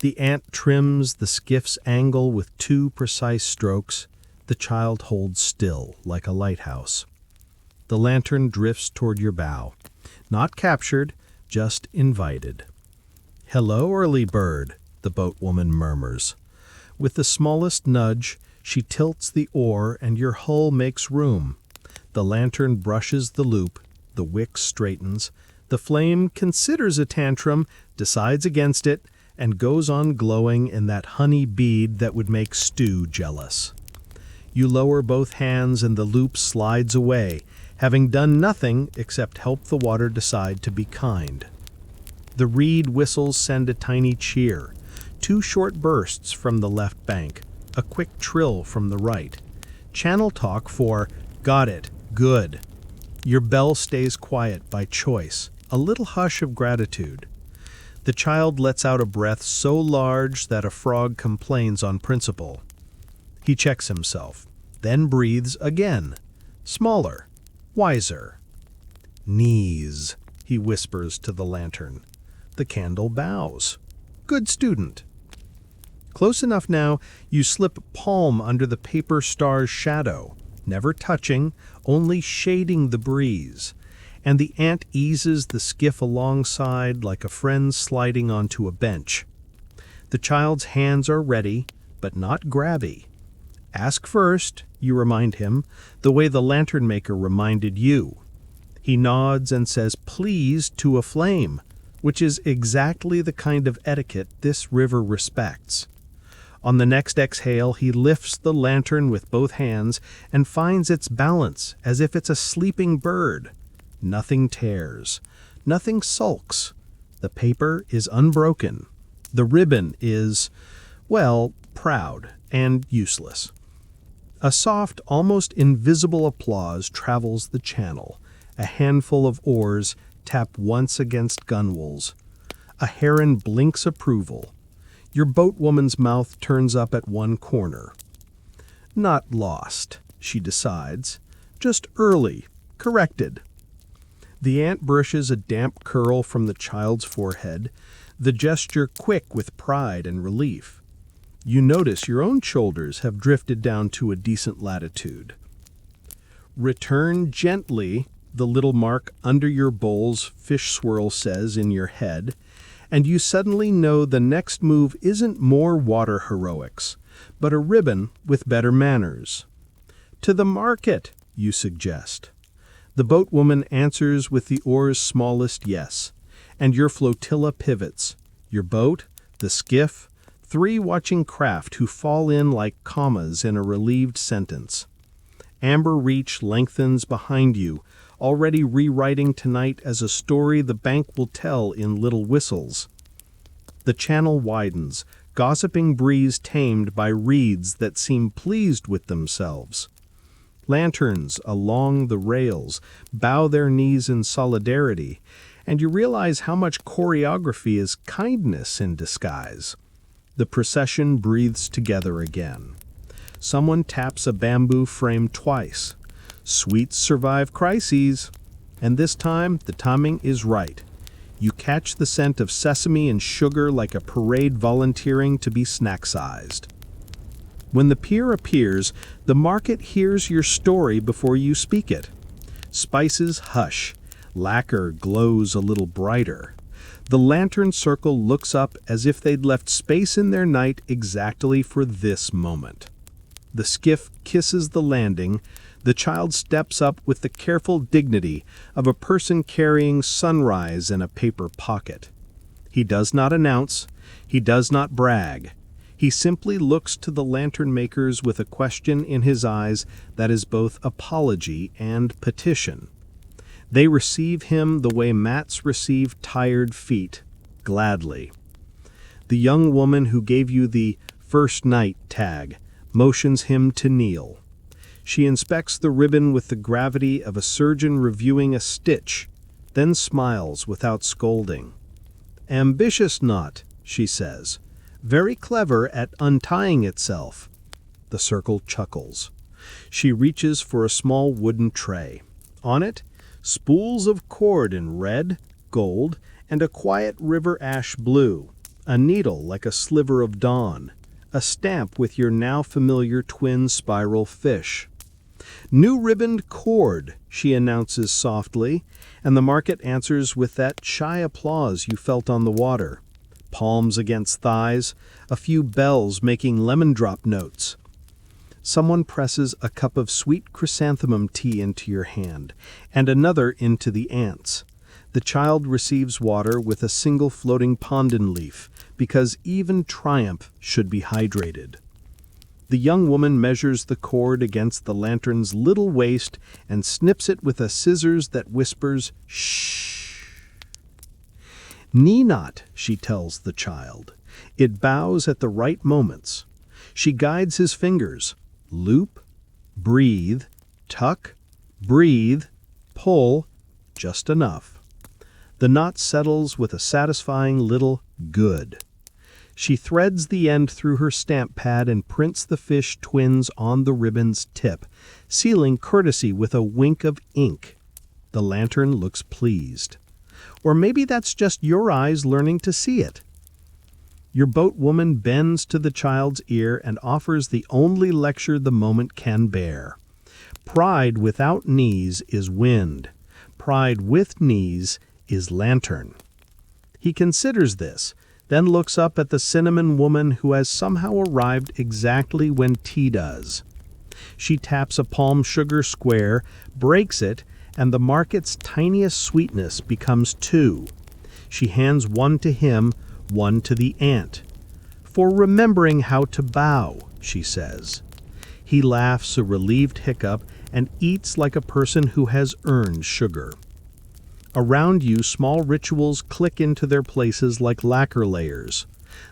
The ant trims the skiff's angle with 2 precise strokes. The child holds still like a lighthouse. The lantern drifts toward your bow. Not captured, just invited. Hello, early bird, the boatwoman murmurs. With the smallest nudge, she tilts the oar and your hull makes room. The lantern brushes the loop, the wick straightens, the flame considers a tantrum, decides against it, and goes on glowing in that honey bead that would make Stew jealous. You lower both hands and the loop slides away, having done nothing except help the water decide to be kind. The reed whistles send a tiny cheer, 2 short bursts from the left bank, a quick trill from the right. Channel talk for got it, good. Your bell stays quiet by choice, a little hush of gratitude. The child lets out a breath so large that a frog complains on principle. He checks himself, then breathes again, smaller, wiser. Knees, he whispers to the lantern. The candle bows. Good student. Close enough now, you slip palm under the paper star's shadow, never touching, only shading the breeze. and the ant eases the skiff alongside like a friend sliding onto a bench. The child's hands are ready, but not grabby. Ask first, you remind him, the way the lantern maker reminded you. He nods and says please to a flame, which is exactly the kind of etiquette this river respects. On the next exhale, he lifts the lantern with both hands and finds its balance as if it's a sleeping bird. Nothing tears. Nothing sulks. The paper is unbroken. The ribbon is, well, proud and useless. A soft, almost invisible applause travels the channel. A handful of oars tap once against gunwales. A heron blinks approval. Your boatwoman's mouth turns up at one corner. Not lost, she decides. Just early, corrected. The ant brushes a damp curl from the child's forehead, the gesture quick with pride and relief. You notice your own shoulders have drifted down to a decent latitude. Return gently, the little mark under your bowl's fish swirl says in your head, and you suddenly know the next move isn't more water heroics, but a ribbon with better manners. To the market, you suggest. The boatwoman answers with the oar's smallest yes, and your flotilla pivots. Your boat, the skiff, 3 watching craft who fall in like commas in a relieved sentence. Amber Reach lengthens behind you, already rewriting tonight as a story the bank will tell in little whistles. The channel widens, gossiping breeze tamed by reeds that seem pleased with themselves. Lanterns along the rails bow their knees in solidarity, and you realize how much choreography is kindness in disguise. The procession breathes together again. Someone taps a bamboo frame twice. Sweets survive crises, and this time the timing is right. You catch the scent of sesame and sugar like a parade volunteering to be snack-sized. When the pier appears, the market hears your story before you speak it. Spices hush. Lacquer glows a little brighter. The lantern circle looks up as if they'd left space in their night exactly for this moment. The skiff kisses the landing. The child steps up with the careful dignity of a person carrying sunrise in a paper pocket. He does not announce. He does not brag. He simply looks to the lantern makers with a question in his eyes that is both apology and petition. They receive him the way mats receive tired feet, gladly. The young woman who gave you the first night tag motions him to kneel. She inspects the ribbon with the gravity of a surgeon reviewing a stitch, then smiles without scolding. Ambitious knot, she says. Very clever at untying itself. The circle chuckles. She reaches for a small wooden tray. On it, spools of cord in red, gold, and a quiet river ash blue. A needle like a sliver of dawn. A stamp with your now familiar twin spiral fish. New ribboned cord, she announces softly, and the market answers with that shy applause you felt on the water. Palms against thighs, a few bells making lemon drop notes. Someone presses a cup of sweet chrysanthemum tea into your hand, and another into the ant's. The child receives water with a single floating pondan leaf, because even triumph should be hydrated. The young woman measures the cord against the lantern's little waist and snips it with a scissors that whispers, "Shh." Knee knot, she tells the child. It bows at the right moments. She guides his fingers. Loop, breathe, tuck, breathe, pull, just enough. The knot settles with a satisfying little good. She threads the end through her stamp pad and prints the fish twins on the ribbon's tip, sealing courtesy with a wink of ink. The lantern looks pleased. Or maybe that's just your eyes learning to see it. Your boatwoman bends to the child's ear and offers the only lecture the moment can bear. Pride without knees is wind. Pride with knees is lantern. He considers this, then looks up at the cinnamon woman who has somehow arrived exactly when tea does. She taps a palm sugar square, breaks it, and the market's tiniest sweetness becomes two. She hands one to him, one to the ant. "For remembering how to bow," she says. He laughs a relieved hiccup and eats like a person who has earned sugar. Around you, small rituals click into their places like lacquer layers.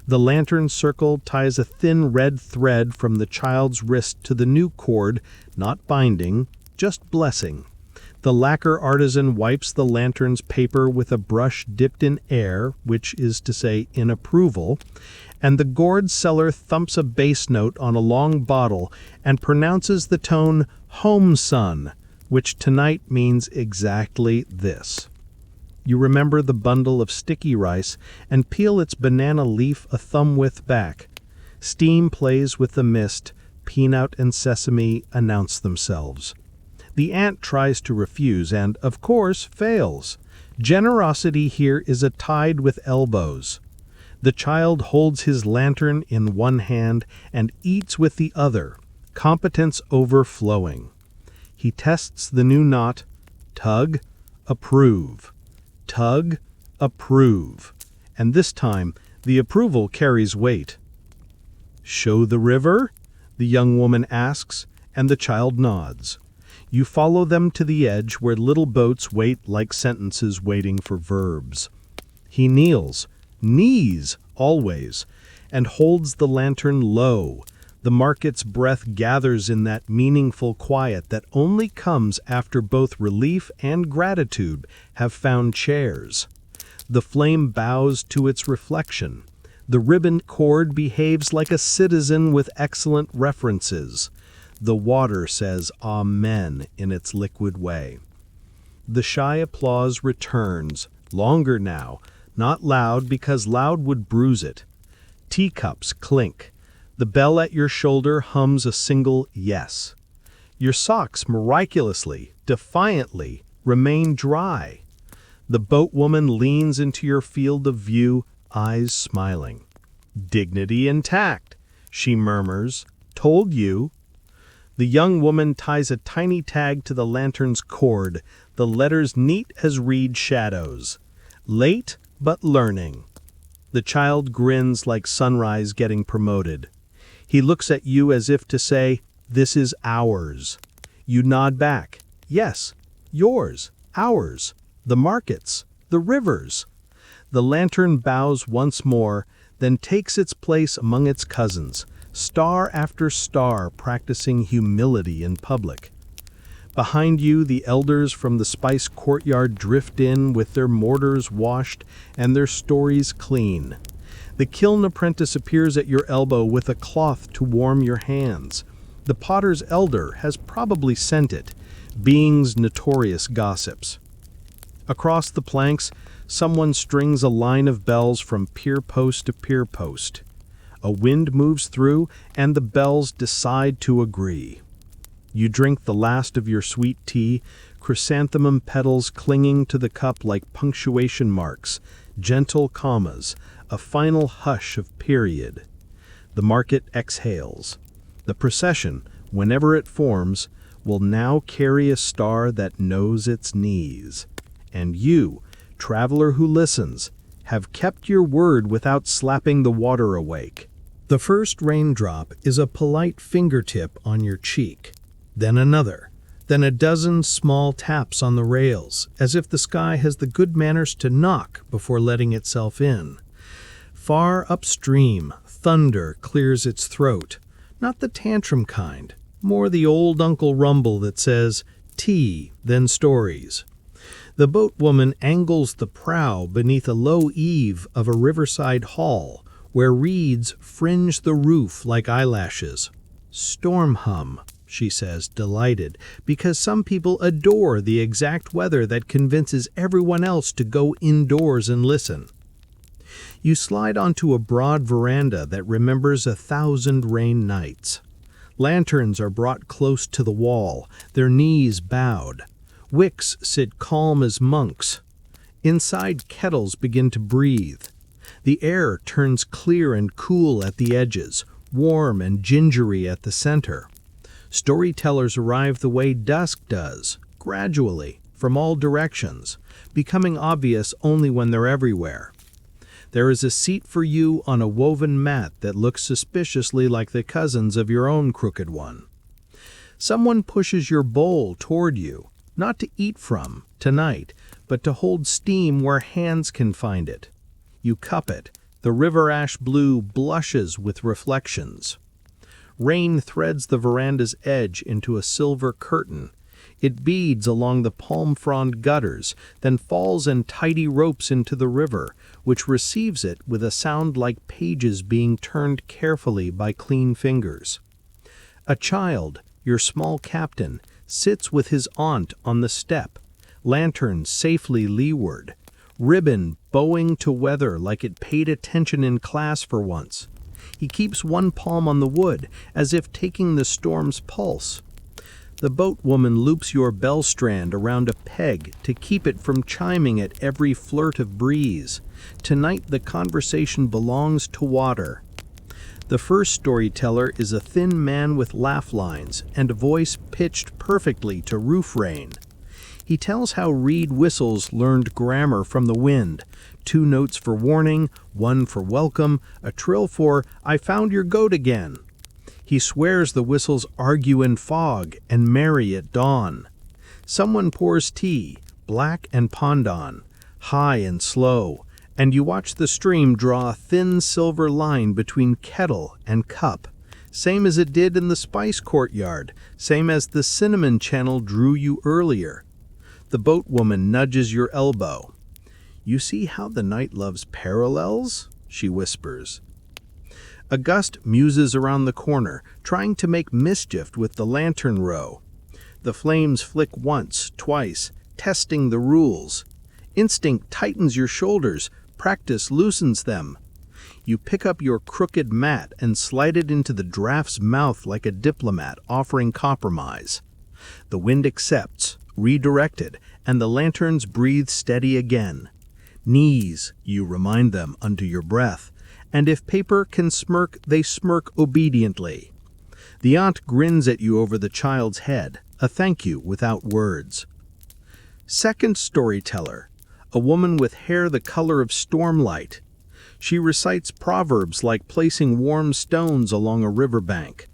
The lantern circle ties a thin red thread from the child's wrist to the new cord, not binding, just blessing. The lacquer artisan wipes the lantern's paper with a brush dipped in air, which is to say in approval, and the gourd seller thumps a bass note on a long bottle and pronounces the tone "Home Son," which tonight means exactly this. You remember the bundle of sticky rice and peel its banana leaf a thumb-width back. Steam plays with the mist, peanut and sesame announce themselves. The ant tries to refuse and, of course, fails. Generosity here is a tide with elbows. The child holds his lantern in one hand and eats with the other, competence overflowing. He tests the new knot. Tug, approve. Tug, approve. And this time, the approval carries weight. "Show the river?" the young woman asks, and the child nods. You follow them to the edge where little boats wait like sentences waiting for verbs. He kneels, knees always, and holds the lantern low. The market's breath gathers in that meaningful quiet that only comes after both relief and gratitude have found chairs. The flame bows to its reflection. The ribbon cord behaves like a citizen with excellent references. The water says Amen in its liquid way. The shy applause returns, longer now, not loud because loud would bruise it. Teacups clink. The bell at your shoulder hums a single yes. Your socks miraculously, defiantly, remain dry. The boatwoman leans into your field of view, eyes smiling. "Dignity intact," she murmurs. "Told you." The young woman ties a tiny tag to the lantern's cord, the letters neat as reed shadows. Late, but learning. The child grins like sunrise getting promoted. He looks at you as if to say, "This is ours." You nod back. "Yes, yours, ours, the markets, the rivers." The lantern bows once more, then takes its place among its cousins, star after star practicing humility in public. Behind you, the elders from the spice courtyard drift in with their mortars washed and their stories clean. The kiln apprentice appears at your elbow with a cloth to warm your hands. The potter's elder has probably sent it, being's notorious gossips. Across the planks, someone strings a line of bells from pier post to pier post. A wind moves through, and the bells decide to agree. You drink the last of your sweet tea, chrysanthemum petals clinging to the cup like punctuation marks, gentle commas, a final hush of period. The market exhales. The procession, whenever it forms, will now carry a star that knows its knees. And you, traveler who listens, have kept your word without slapping the water awake. The first raindrop is a polite fingertip on your cheek, then another, then a dozen small taps on the rails, as if the sky has the good manners to knock before letting itself in. Far upstream, thunder clears its throat, not the tantrum kind, more the old Uncle Rumble that says, "Tea, then stories." The boatwoman angles the prow beneath a low eave of a riverside hall, where reeds fringe the roof like eyelashes. "Storm hum," she says, delighted, because some people adore the exact weather that convinces everyone else to go indoors and listen. You slide onto a broad veranda that remembers 1,000 rain nights. Lanterns are brought close to the wall, their knees bowed. Wicks sit calm as monks. Inside, kettles begin to breathe. The air turns clear and cool at the edges, warm and gingery at the center. Storytellers arrive the way dusk does, gradually, from all directions, becoming obvious only when they're everywhere. There is a seat for you on a woven mat that looks suspiciously like the cousins of your own crooked one. Someone pushes your bowl toward you, not to eat from, tonight, but to hold steam where hands can find it. You cup it. The river ash blue blushes with reflections. Rain threads the veranda's edge into a silver curtain. It beads along the palm frond gutters, then falls in tidy ropes into the river, which receives it with a sound like pages being turned carefully by clean fingers. A child, your small captain, sits with his aunt on the step, lantern safely leeward, ribbon bowing to weather like it paid attention in class for once. He keeps one palm on the wood, as if taking the storm's pulse. The boatwoman loops your bell strand around a peg to keep it from chiming at every flirt of breeze. Tonight the conversation belongs to water. The first storyteller is a thin man with laugh lines and a voice pitched perfectly to roof rain. He tells how reed whistles learned grammar from the wind, 2 notes for warning, 1 for welcome, a trill for "I found your goat again." He swears the whistles argue in fog and marry at dawn. Someone pours tea, black and pondon, high and slow, and you watch the stream draw a thin silver line between kettle and cup, same as it did in the spice courtyard, same as the cinnamon channel drew you earlier. The boatwoman nudges your elbow. "You see how the night loves parallels?" she whispers. A gust muses around the corner, trying to make mischief with the lantern row. The flames flick once, twice, testing the rules. Instinct tightens your shoulders, practice loosens them. You pick up your crooked mat and slide it into the draft's mouth like a diplomat offering compromise. The wind accepts, redirected, and the lanterns breathe steady again. Knees, you remind them under your breath, and if paper can smirk, they smirk obediently. The aunt grins at you over the child's head, a thank you without words. Second storyteller, a woman with hair the color of stormlight. She recites proverbs like placing warm stones along a riverbank.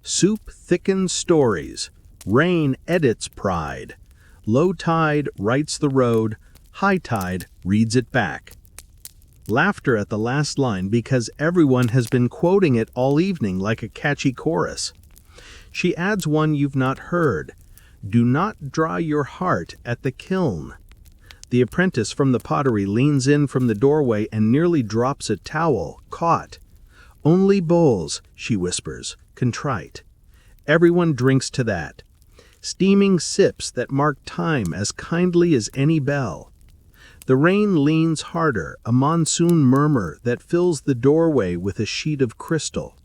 Soup thickens stories. Rain edits pride. Low tide writes the road. High tide reads it back. Laughter at the last line because everyone has been quoting it all evening like a catchy chorus. She adds one you've not heard. Do not dry your heart at the kiln. The apprentice from the pottery leans in from the doorway and nearly drops a towel, caught. Only bowls, she whispers, contrite. Everyone drinks to that. Steaming sips that mark time as kindly as any bell. The rain leans harder, a monsoon murmur that fills the doorway with a sheet of crystal.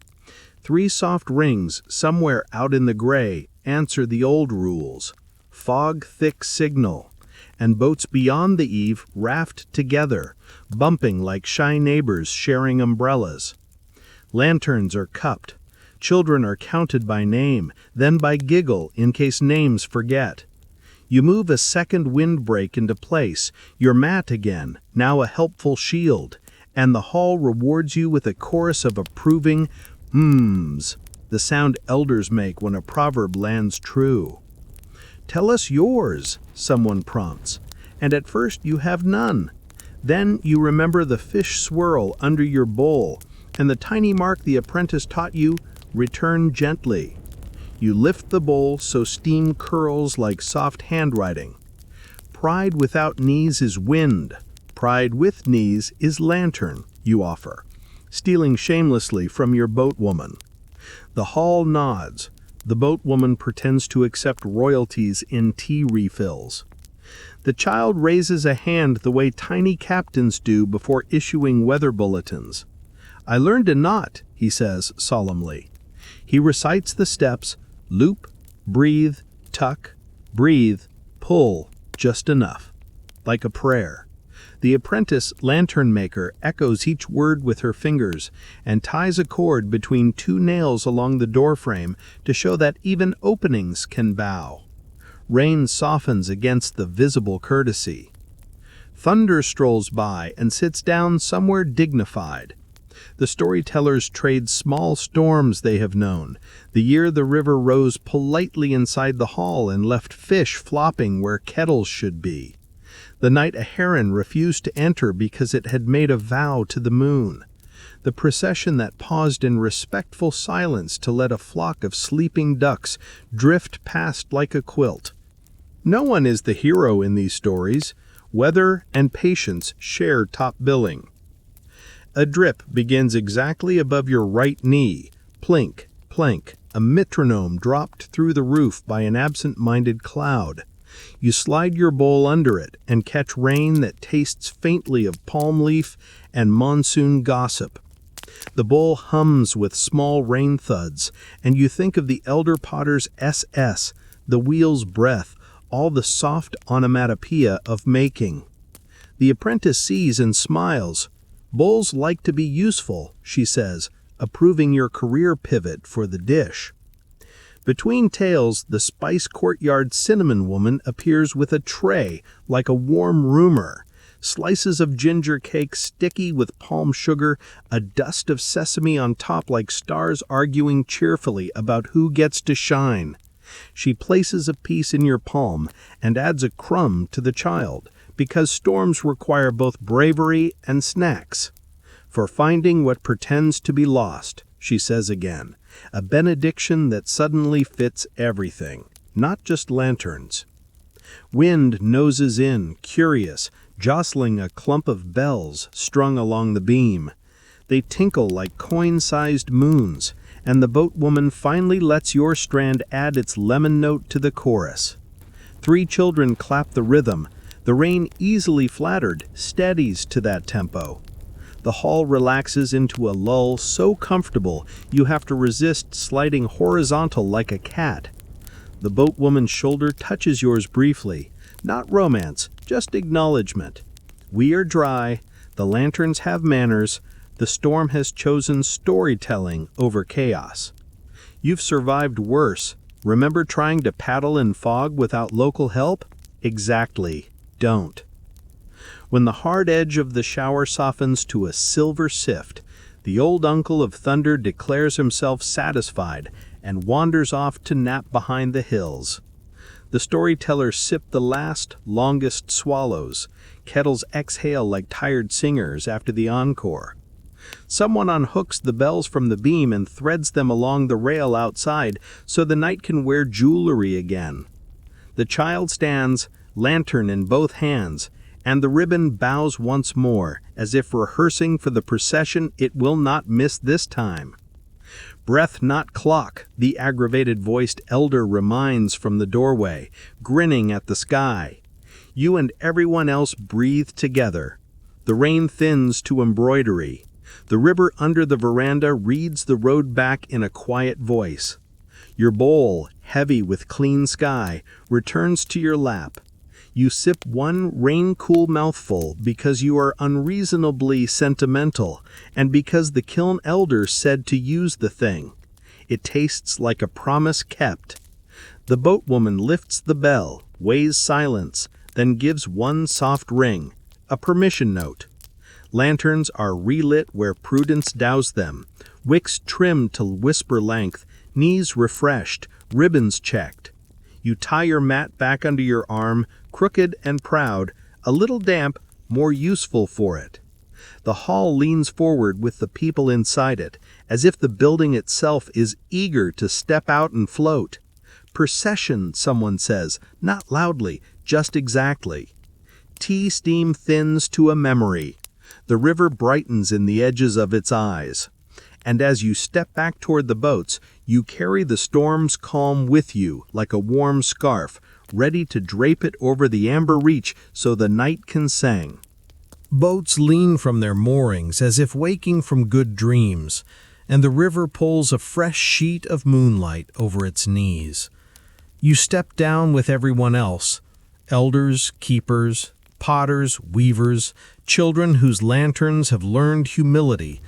3 soft rings, somewhere out in the gray, answer the old rules. Fog-thick signal, and boats beyond the eve raft together, bumping like shy neighbors sharing umbrellas. Lanterns are cupped. Children are counted by name, then by giggle in case names forget. You move a second windbreak into place, your mat again, now a helpful shield, and the hall rewards you with a chorus of approving mms, the sound elders make when a proverb lands true. Tell us yours, someone prompts, and at first you have none. Then you remember the fish swirl under your bowl, and the tiny mark the apprentice taught you, return gently. You lift the bowl so steam curls like soft handwriting. Pride without knees is wind. Pride with knees is lantern, you offer, stealing shamelessly from your boatwoman. The hall nods. The boatwoman pretends to accept royalties in tea refills. The child raises a hand the way tiny captains do before issuing weather bulletins. I learned a knot, he says solemnly. He recites the steps, loop, breathe, tuck, breathe, Pull just enough, like a prayer. The apprentice lantern maker echoes each word with her fingers and ties a cord between two nails along the doorframe to show that even openings can bow. Rain softens against the visible courtesy. Thunder strolls by and sits down somewhere dignified. The storytellers trade small storms they have known, the year the river rose politely inside the hall and left fish flopping where kettles should be. The night a heron refused to enter because it had made a vow to the moon. The procession that paused in respectful silence to let a flock of sleeping ducks drift past like a quilt. No one is the hero in these stories. Weather and patience share top billing. A drip begins exactly above your right knee. Plink, plank, a metronome dropped through the roof by an absent-minded cloud. You slide your bowl under it and catch rain that tastes faintly of palm leaf and monsoon gossip. The bowl hums with small rain thuds, and you think of the elder potter's SS, the wheel's breath, all the soft onomatopoeia of making. The apprentice sees and smiles. Bowls like to be useful, she says, approving your career pivot for the dish. Between tales, the Spice Courtyard cinnamon woman appears with a tray like a warm rumor. Slices of ginger cake sticky with palm sugar, a dust of sesame on top like stars arguing cheerfully about who gets to shine. She places a piece in your palm and adds a crumb to the child, because storms require both bravery and snacks. For finding what pretends to be lost, she says again, a benediction that suddenly fits everything, not just lanterns. Wind noses in, curious, jostling a clump of bells strung along the beam. They tinkle like coin-sized moons, and the boatwoman finally lets your strand add its lemon note to the chorus. 3 children clap the rhythm. The rain, easily flattered, steadies to that tempo. The hall relaxes into a lull so comfortable you have to resist sliding horizontal like a cat. The boatwoman's shoulder touches yours briefly. Not romance, just acknowledgement. We are dry, the lanterns have manners, the storm has chosen storytelling over chaos. You've survived worse. Remember trying to paddle in fog without local help? Exactly. Don't. When the hard edge of the shower softens to a silver sift, the old uncle of thunder declares himself satisfied and wanders off to nap behind the hills. The storytellers sip the last, longest swallows. Kettles exhale like tired singers after the encore. Someone unhooks the bells from the beam and threads them along the rail outside so the night can wear jewelry again. The child stands, lantern in both hands, and the ribbon bows once more, as if rehearsing for the procession it will not miss this time. Breath not clock, the aggravated-voiced elder reminds from the doorway, grinning at the sky. You and everyone else breathe together. The rain thins to embroidery. The river under the veranda reads the road back in a quiet voice. Your bowl, heavy with clean sky, returns to your lap. You sip one rain-cool mouthful because you are unreasonably sentimental and because the kiln elder said to use the thing. It tastes like a promise kept. The boatwoman lifts the bell, weighs silence, then gives one soft ring, a permission note. Lanterns are relit where prudence doused them, wicks trimmed to whisper length, knees refreshed, ribbons checked. You tie your mat back under your arm, crooked and proud, a little damp, more useful for it. The hall leans forward with the people inside it, as if the building itself is eager to step out and float. Procession, someone says, not loudly, just exactly. Tea steam thins to a memory. The river brightens in the edges of its eyes. And as you step back toward the boats, you carry the storm's calm with you like a warm scarf, ready to drape it over the amber reach so the night can sing. Boats lean from their moorings as if waking from good dreams, and the river pulls a fresh sheet of moonlight over its knees. You step down with everyone else, Elders, keepers, potters, weavers, children whose lanterns have learned humility,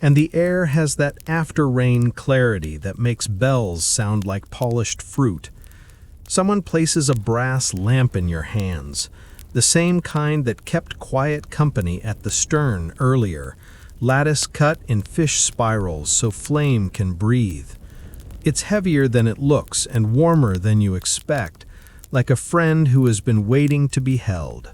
and the air has that after-rain clarity that makes bells sound like polished fruit. Someone places a brass lamp in your hands, the same kind that kept quiet company at the stern earlier, lattice cut in fish spirals so flame can breathe. It's heavier than it looks and warmer than you expect, like a friend who has been waiting to be held.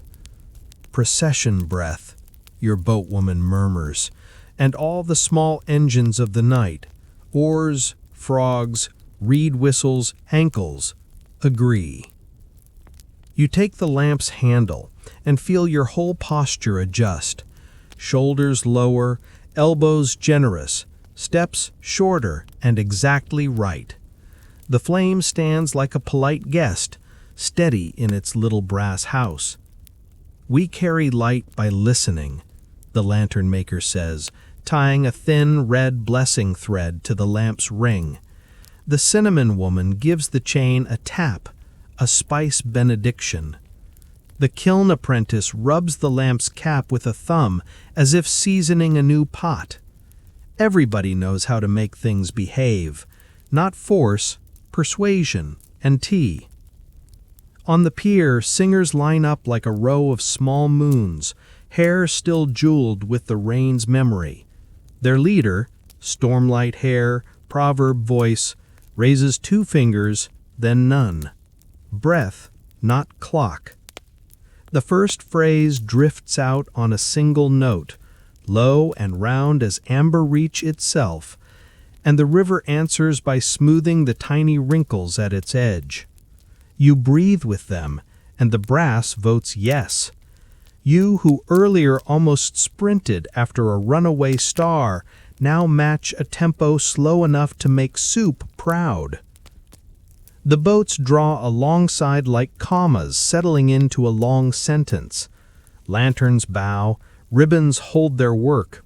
Procession breath, your boatwoman murmurs, and all the small engines of the night, oars, frogs, reed whistles, ankles, agree. You take the lamp's handle and feel your whole posture adjust. Shoulders lower, elbows generous, steps shorter and exactly right. The flame stands like a polite guest, steady in its little brass house. We carry light by listening, the lantern maker says, tying a thin red blessing thread to the lamp's ring. The cinnamon woman gives the chain a tap, a spice benediction. The kiln apprentice rubs the lamp's cap with a thumb as if seasoning a new pot. Everybody knows how to make things behave, not force, persuasion, and tea. On the pier, singers line up like a row of small moons, hair still jeweled with the rain's memory. Their leader, stormlight hair, proverb voice, raises 2 fingers, then none. Breath, not clock. The first phrase drifts out on a single note, low and round as amber reach itself, and the river answers by smoothing the tiny wrinkles at its edge. You breathe with them, and the brass votes yes. You who earlier almost sprinted after a runaway star now match a tempo slow enough to make soup proud. The boats draw alongside like commas settling into a long sentence. Lanterns bow, ribbons hold their work.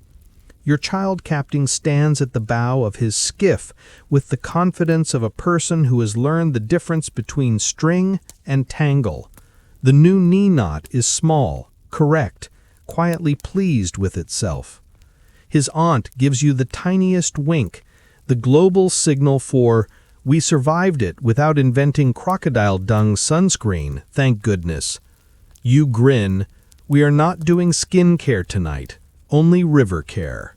Your child captain stands at the bow of his skiff with the confidence of a person who has learned the difference between string and tangle. The new knee knot is small, correct, quietly pleased with itself. His aunt gives you the tiniest wink, the global signal for, "We survived it without inventing crocodile dung sunscreen, thank goodness." You grin, "We are not doing skin care tonight, only river care."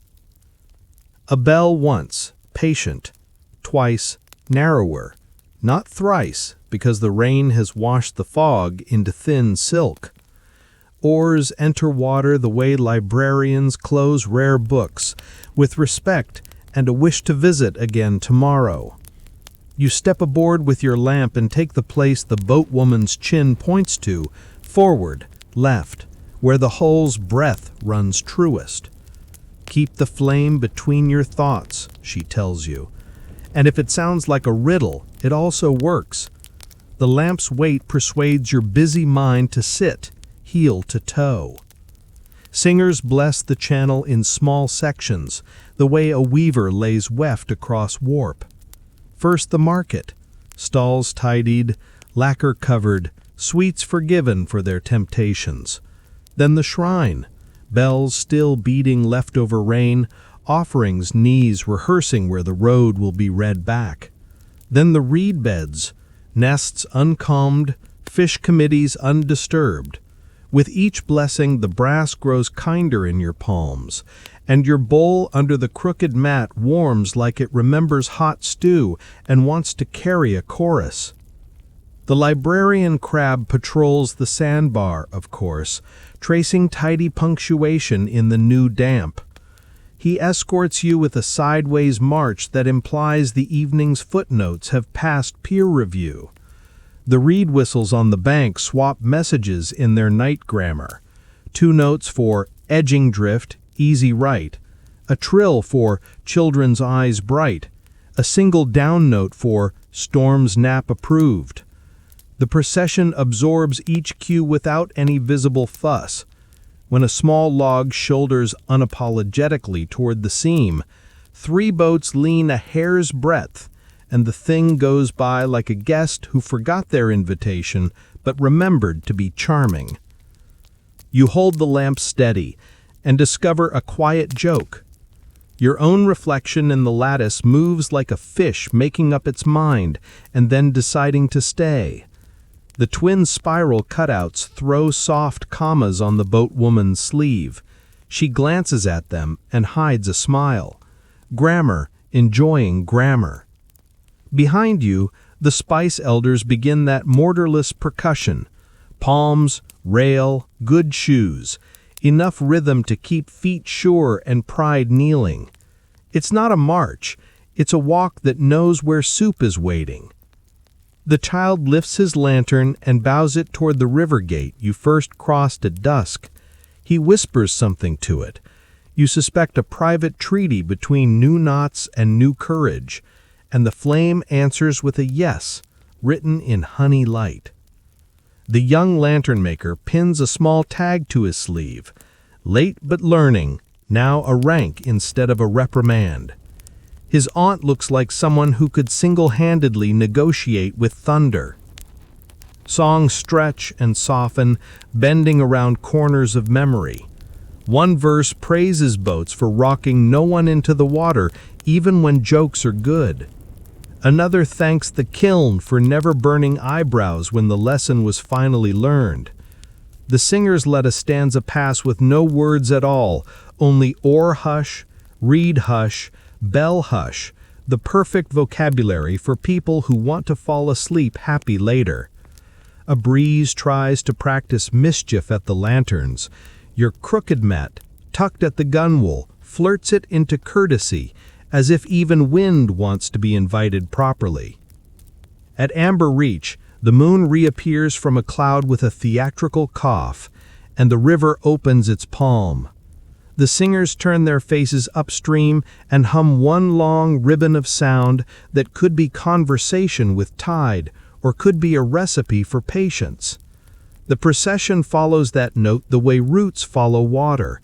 A bell once, patient, twice, narrower, not thrice, because the rain has washed the fog into thin silk. Oars enter water the way librarians close rare books, with respect and a wish to visit again tomorrow. You step aboard with your lamp and take the place the boatwoman's chin points to, forward, left, where the hull's breath runs truest. Keep the flame between your thoughts, she tells you. And if it sounds like a riddle, it also works. The lamp's weight persuades your busy mind to sit, heel to toe. Singers bless the channel in small sections, the way a weaver lays weft across warp. First the market, stalls tidied, lacquer covered, sweets forgiven for their temptations. Then the shrine, bells still beating leftover rain, offerings knees rehearsing where the road will be read back. Then the reed beds, nests uncalmed, fish committees undisturbed. With each blessing the brass grows kinder in your palms, and your bowl under the crooked mat warms like it remembers hot stew and wants to carry a chorus. The librarian crab patrols the sandbar, of course, tracing tidy punctuation in the new damp. He escorts you with a sideways march that implies the evening's footnotes have passed peer review. The reed whistles on the bank swap messages in their night grammar. 2 notes for edging drift, easy right, a trill for children's eyes bright, a single down note for storm's nap approved. The procession absorbs each cue without any visible fuss. When a small log shoulders unapologetically toward the seam, 3 boats lean a hair's breadth, and the thing goes by like a guest who forgot their invitation but remembered to be charming. You hold the lamp steady and discover a quiet joke. Your own reflection in the lattice moves like a fish making up its mind and then deciding to stay. The twin spiral cutouts throw soft commas on the boatwoman's sleeve. She glances at them and hides a smile. Grammar, enjoying grammar. Behind you, the spice elders begin that mortarless percussion. Palms, rail, good shoes. Enough rhythm to keep feet sure and pride kneeling. It's not a march, it's a walk that knows where soup is waiting. The child lifts his lantern and bows it toward the river gate you first crossed at dusk. He whispers something to it. You suspect a private treaty between new knots and new courage, and the flame answers with a yes, written in honey light. The young lantern maker pins a small tag to his sleeve. Late but learning, now a rank instead of a reprimand. His aunt looks like someone who could single-handedly negotiate with thunder. Songs stretch and soften, bending around corners of memory. One verse praises boats for rocking no one into the water, even when jokes are good. Another thanks the kiln for never burning eyebrows when the lesson was finally learned. The singers let a stanza pass with no words at all, only oar hush, reed hush, bell hush, the perfect vocabulary for people who want to fall asleep happy later. A breeze tries to practice mischief at the lanterns. Your crooked met, tucked at the gunwale, flirts it into courtesy, as if even wind wants to be invited properly. At Amber Reach, the moon reappears from a cloud with a theatrical cough, and the river opens its palm. The singers turn their faces upstream and hum one long ribbon of sound that could be conversation with tide or could be a recipe for patience. The procession follows that note the way roots follow water.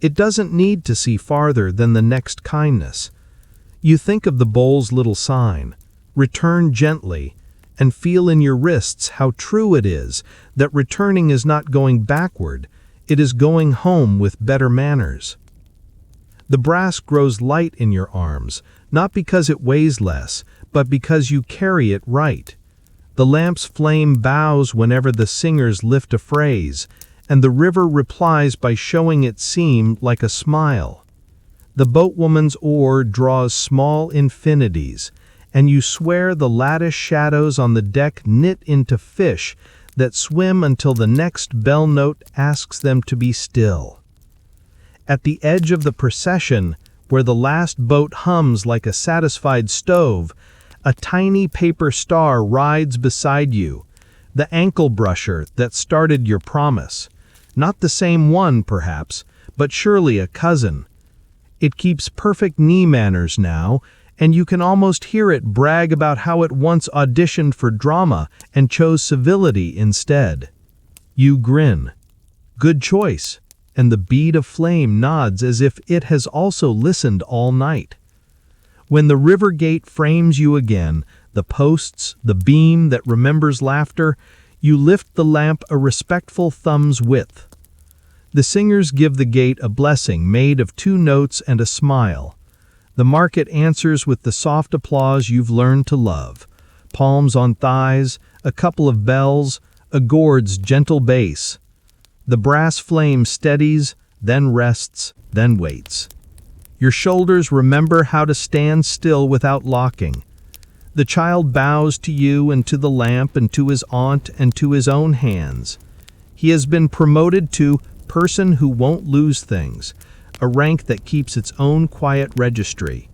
It doesn't need to see farther than the next kindness. You think of the bowl's little sign, return gently, and feel in your wrists how true it is that returning is not going backward, it is going home with better manners. The brass grows light in your arms, not because it weighs less, but because you carry it right. The lamp's flame bows whenever the singers lift a phrase, and the river replies by showing its seam like a smile. The boatwoman's oar draws small infinities, and you swear the lattice shadows on the deck knit into fish that swim until the next bell note asks them to be still. At the edge of the procession, where the last boat hums like a satisfied stove, a tiny paper star rides beside you, the ankle brusher that started your promise. Not the same one, perhaps, but surely a cousin. It keeps perfect knee manners now, and you can almost hear it brag about how it once auditioned for drama and chose civility instead. You grin. Good choice, and the bead of flame nods as if it has also listened all night. When the river gate frames you again, the posts, the beam that remembers laughter, you lift the lamp a respectful thumb's width. The singers give the gate a blessing made of 2 notes and a smile. The market answers with the soft applause you've learned to love. Palms on thighs, a couple of bells, a gourd's gentle bass. The brass flame steadies, then rests, then waits. Your shoulders remember how to stand still without locking. The child bows to you and to the lamp and to his aunt and to his own hands. He has been promoted to person who won't lose things, a rank that keeps its own quiet registry.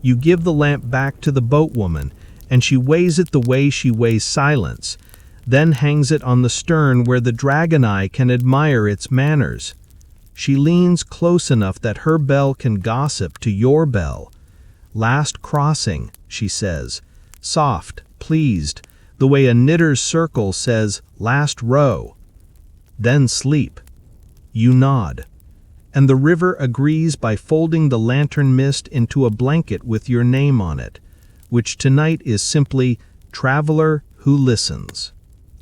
You give the lamp back to the boatwoman, and she weighs it the way she weighs silence, then hangs it on the stern where the dragon eye can admire its manners. She leans close enough that her bell can gossip to your bell. Last crossing, she says, soft, pleased, the way a knitter's circle says, last row. Then sleep. You nod. And the river agrees by folding the lantern mist into a blanket with your name on it, which tonight is simply Traveler Who Listens.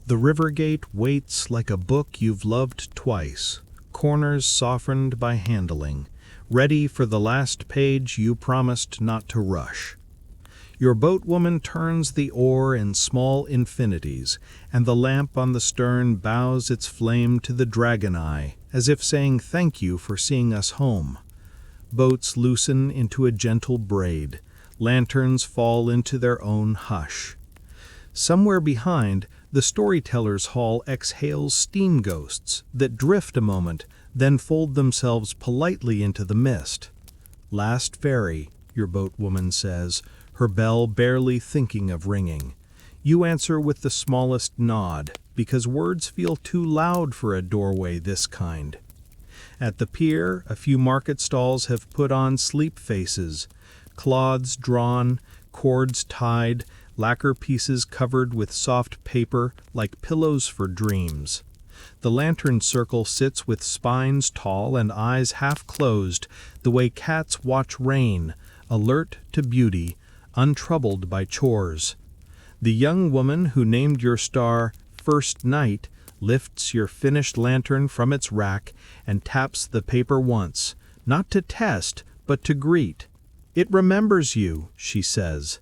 The river gate waits like a book you've loved twice, corners softened by handling, ready for the last page you promised not to rush. Your boatwoman turns the oar in small infinities, and the lamp on the stern bows its flame to the dragon eye, as if saying thank you for seeing us home. Boats loosen into a gentle braid, lanterns fall into their own hush. Somewhere behind, the storyteller's hall exhales steam ghosts that drift a moment, then fold themselves politely into the mist. Last ferry, your boatwoman says, her bell barely thinking of ringing. You answer with the smallest nod, because words feel too loud for a doorway this kind. At the pier, a few market stalls have put on sleep faces, cloths drawn, cords tied, lacquer pieces covered with soft paper like pillows for dreams. The lantern circle sits with spines tall and eyes half closed, the way cats watch rain, alert to beauty, untroubled by chores. The young woman who named your star First Night lifts your finished lantern from its rack and taps the paper once, not to test, but to greet. It remembers you, she says.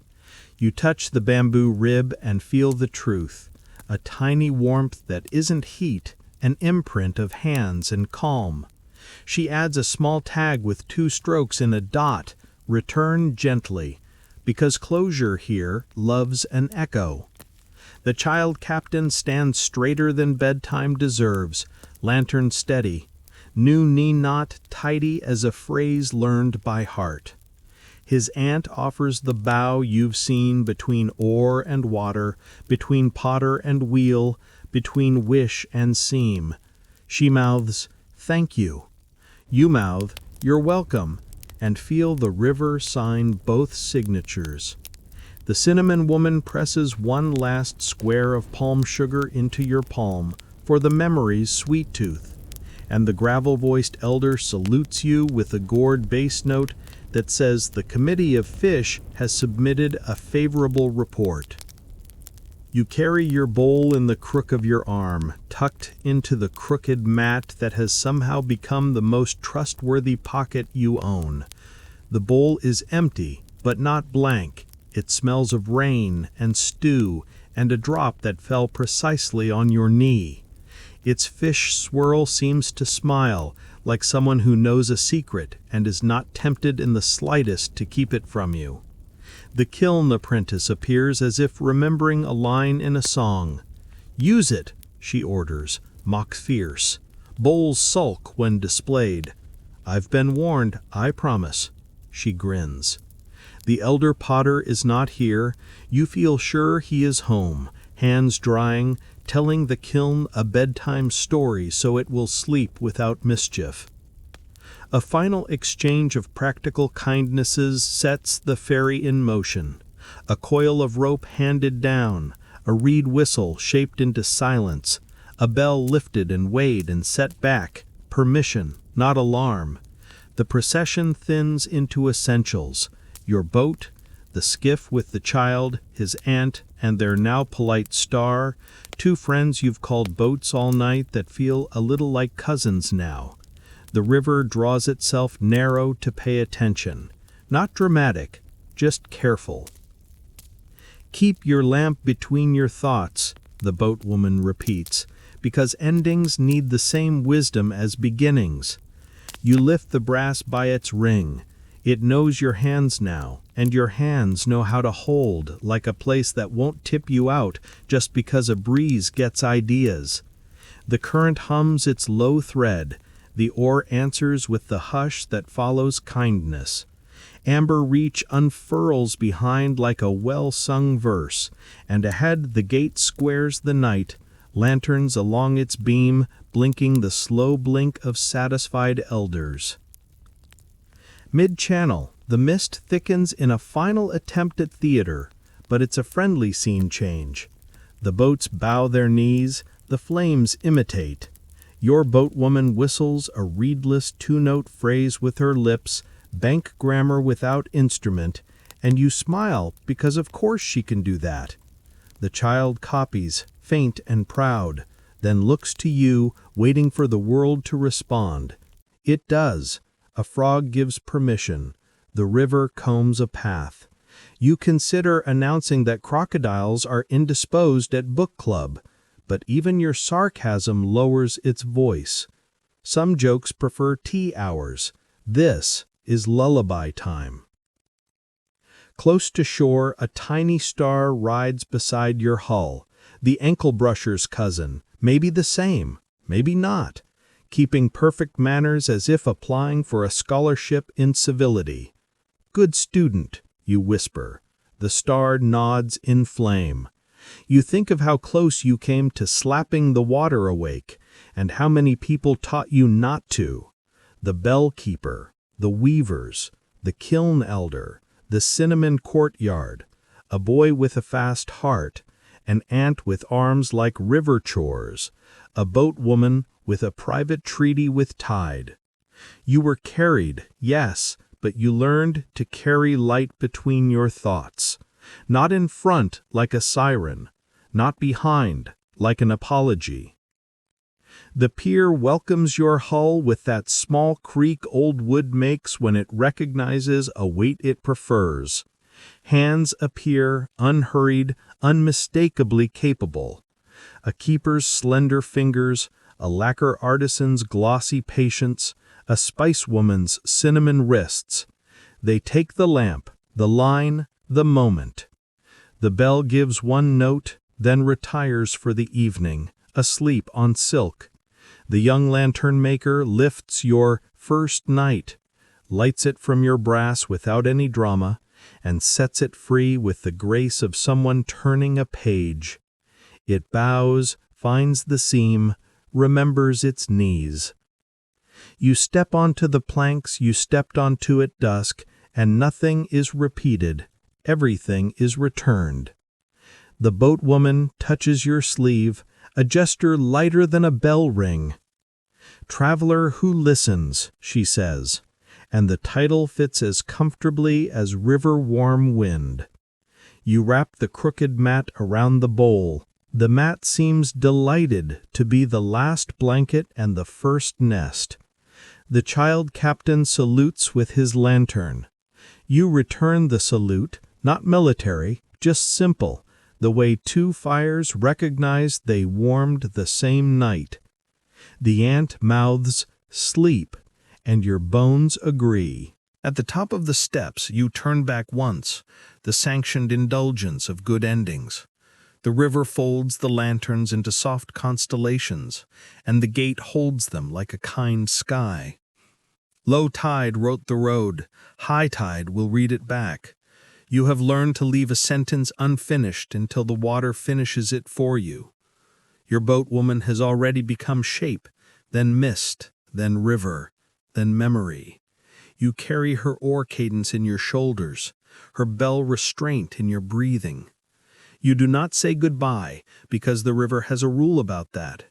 You touch the bamboo rib and feel the truth, a tiny warmth that isn't heat, an imprint of hands and calm. She adds a small tag with 2 strokes in a dot, return gently, because closure here loves an echo. The child captain stands straighter than bedtime deserves, lantern steady, new knee knot tidy as a phrase learned by heart. His aunt offers the bow you've seen between oar and water, between potter and wheel, between wish and seam. She mouths, "Thank you." You mouth, "You're welcome," and feel the river sign both signatures. The cinnamon woman presses one last square of palm sugar into your palm for the memory's sweet tooth, and the gravel-voiced elder salutes you with a gourd bass note that says the Committee of Fish has submitted a favorable report. You carry your bowl in the crook of your arm, tucked into the crooked mat that has somehow become the most trustworthy pocket you own. The bowl is empty, but not blank. It smells of rain and stew and a drop that fell precisely on your knee. Its fish swirl seems to smile, like someone who knows a secret and is not tempted in the slightest to keep it from you. The kiln apprentice appears as if remembering a line in a song. "Use it," she orders, mock fierce. "Bowls sulk when displayed." "I've been warned, I promise." She grins. The elder potter is not here. You feel sure he is home, hands drying, telling the kiln a bedtime story so it will sleep without mischief. A final exchange of practical kindnesses sets the ferry in motion. A coil of rope handed down, a reed whistle shaped into silence, a bell lifted and weighed and set back, permission, not alarm. The procession thins into essentials, your boat, the skiff with the child, his aunt, and their now polite star, 2 friends you've called boats all night that feel a little like cousins now. The river draws itself narrow to pay attention. Not dramatic, just careful. "Keep your lamp between your thoughts," the boatwoman repeats, because endings need the same wisdom as beginnings. You lift the brass by its ring. It knows your hands now, and your hands know how to hold, like a place that won't tip you out just because a breeze gets ideas. The current hums its low thread. The oar answers with the hush that follows kindness. Amber reach unfurls behind like a well-sung verse, and ahead the gate squares the night, lanterns along its beam blinking the slow blink of satisfied elders. Mid-channel, the mist thickens in a final attempt at theater, but it's a friendly scene change. The boats bow their knees, the flames imitate. Your boatwoman whistles a reedless 2-note phrase with her lips, bank grammar without instrument, And you smile because of course she can do that. The child copies, faint and proud, then looks to you, waiting for the world to respond. It does. A frog gives permission. The river combs a path. You consider announcing that crocodiles are indisposed at book club, but even your sarcasm lowers its voice. Some jokes prefer tea hours. This is lullaby time. Close to shore, a tiny star rides beside your hull, the ankle brusher's cousin, maybe the same, maybe not, keeping perfect manners as if applying for a scholarship in civility. Good student, you whisper. The star nods in flame. You think of how close you came to slapping the water awake, and how many people taught you not to. The bell keeper, the weavers, the kiln elder, the cinnamon courtyard, a boy with a fast heart, an aunt with arms like river chores, a boatwoman with a private treaty with tide. You were carried, yes, but you learned to carry light between your thoughts, not in front like a siren, not behind like an apology. The pier welcomes your hull with that small creak old wood makes when it recognizes a weight it prefers. Hands appear, unhurried, unmistakably capable. A keeper's slender fingers, a lacquer artisan's glossy patience, a spice woman's cinnamon wrists. They take the lamp, the line, the moment. The bell gives one note, then retires for the evening, asleep on silk. The young lantern maker lifts your first night, lights it from your brass without any drama, and sets it free with the grace of someone turning a page. It bows, finds the seam, remembers its knees. You step onto the planks you stepped onto at dusk, and nothing is repeated. Everything is returned. The boatwoman touches your sleeve, a gesture lighter than a bell ring. Traveler who listens, she says, and the title fits as comfortably as river-warm wind. You wrap the crooked mat around the bowl. The mat seems delighted to be the last blanket and the first nest. The child captain salutes with his lantern. You return the salute, not military, just simple, the way two fires recognize they warmed the same night. The ant mouths, "Sleep," and your bones agree. At the top of the steps, you turn back once, the sanctioned indulgence of good endings. The river folds the lanterns into soft constellations, and the gate holds them like a kind sky. Low tide wrote the road, high tide will read it back. You have learned to leave a sentence unfinished until the water finishes it for you. Your boatwoman has already become shape, then mist, then river, then memory. You carry her oar cadence in your shoulders, her bell restraint in your breathing. You do not say goodbye, because the river has a rule about that.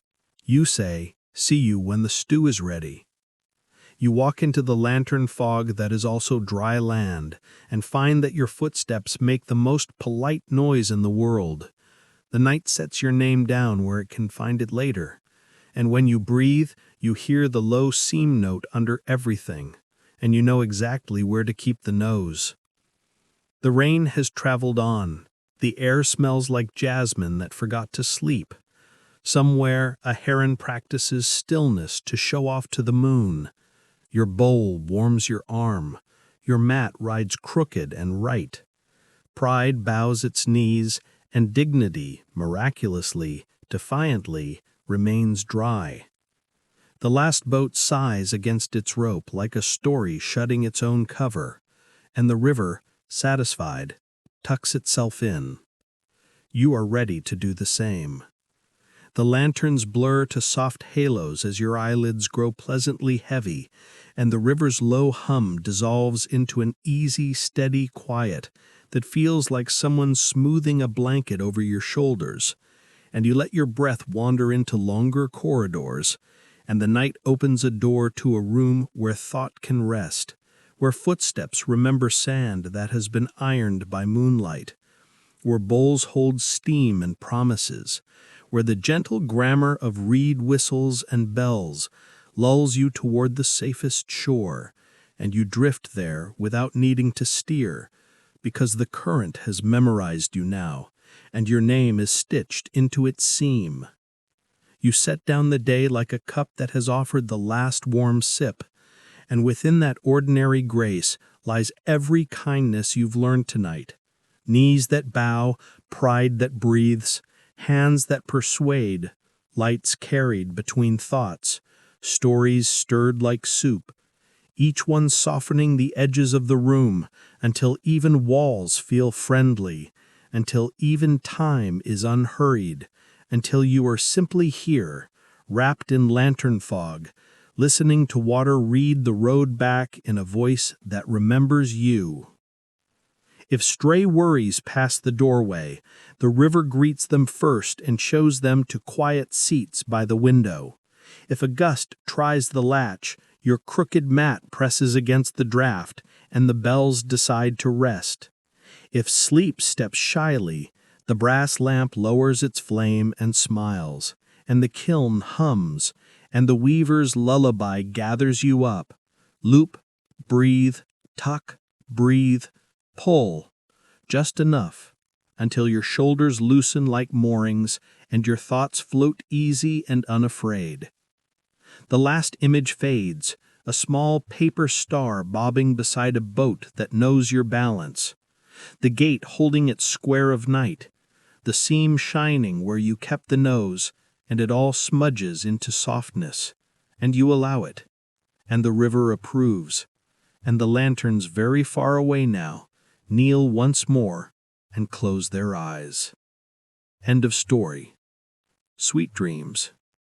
You say, "See you when the stew is ready." You walk into the lantern fog that is also dry land, and find that your footsteps make the most polite noise in the world. The night sets your name down where it can find it later, and when you breathe, you hear the low seam note under everything, and you know exactly where to keep the nose. The rain has traveled on. The air smells like jasmine that forgot to sleep. Somewhere, a heron practices stillness to show off to the moon. Your bowl warms your arm. Your mat rides crooked and right. Pride bows its knees, and dignity, miraculously, defiantly, remains dry. The last boat sighs against its rope like a story shutting its own cover, and the river, satisfied, tucks itself in. You are ready to do the same. The lanterns blur to soft halos as your eyelids grow pleasantly heavy, and the river's low hum dissolves into an easy, steady quiet that feels like someone smoothing a blanket over your shoulders, and you let your breath wander into longer corridors, and the night opens a door to a room where thought can rest, where footsteps remember sand that has been ironed by moonlight, where bowls hold steam and promises, where the gentle grammar of reed whistles and bells lulls you toward the safest shore, and you drift there without needing to steer, because the current has memorized you now, and your name is stitched into its seam. You set down the day like a cup that has offered the last warm sip, and within that ordinary grace lies every kindness you've learned tonight. Knees that bow, pride that breathes, hands that persuade, lights carried between thoughts, stories stirred like soup, each one softening the edges of the room until even walls feel friendly, until even time is unhurried, until you are simply here, wrapped in lantern fog, listening to water read the road back in a voice that remembers you. If stray worries pass the doorway, the river greets them first and shows them to quiet seats by the window. If a gust tries the latch, your crooked mat presses against the draft, and the bells decide to rest. If sleep steps shyly, the brass lamp lowers its flame and smiles, and the kiln hums, and the weaver's lullaby gathers you up. Loop, breathe, tuck, breathe, pull, just enough, until your shoulders loosen like moorings and your thoughts float easy and unafraid. The last image fades, a small paper star bobbing beside a boat that knows your balance. The gate holding its square of night, the seam shining where you kept the nose, and it all smudges into softness, and you allow it, and the river approves, and the lanterns very far away now kneel once more and close their eyes. End of story. Sweet dreams.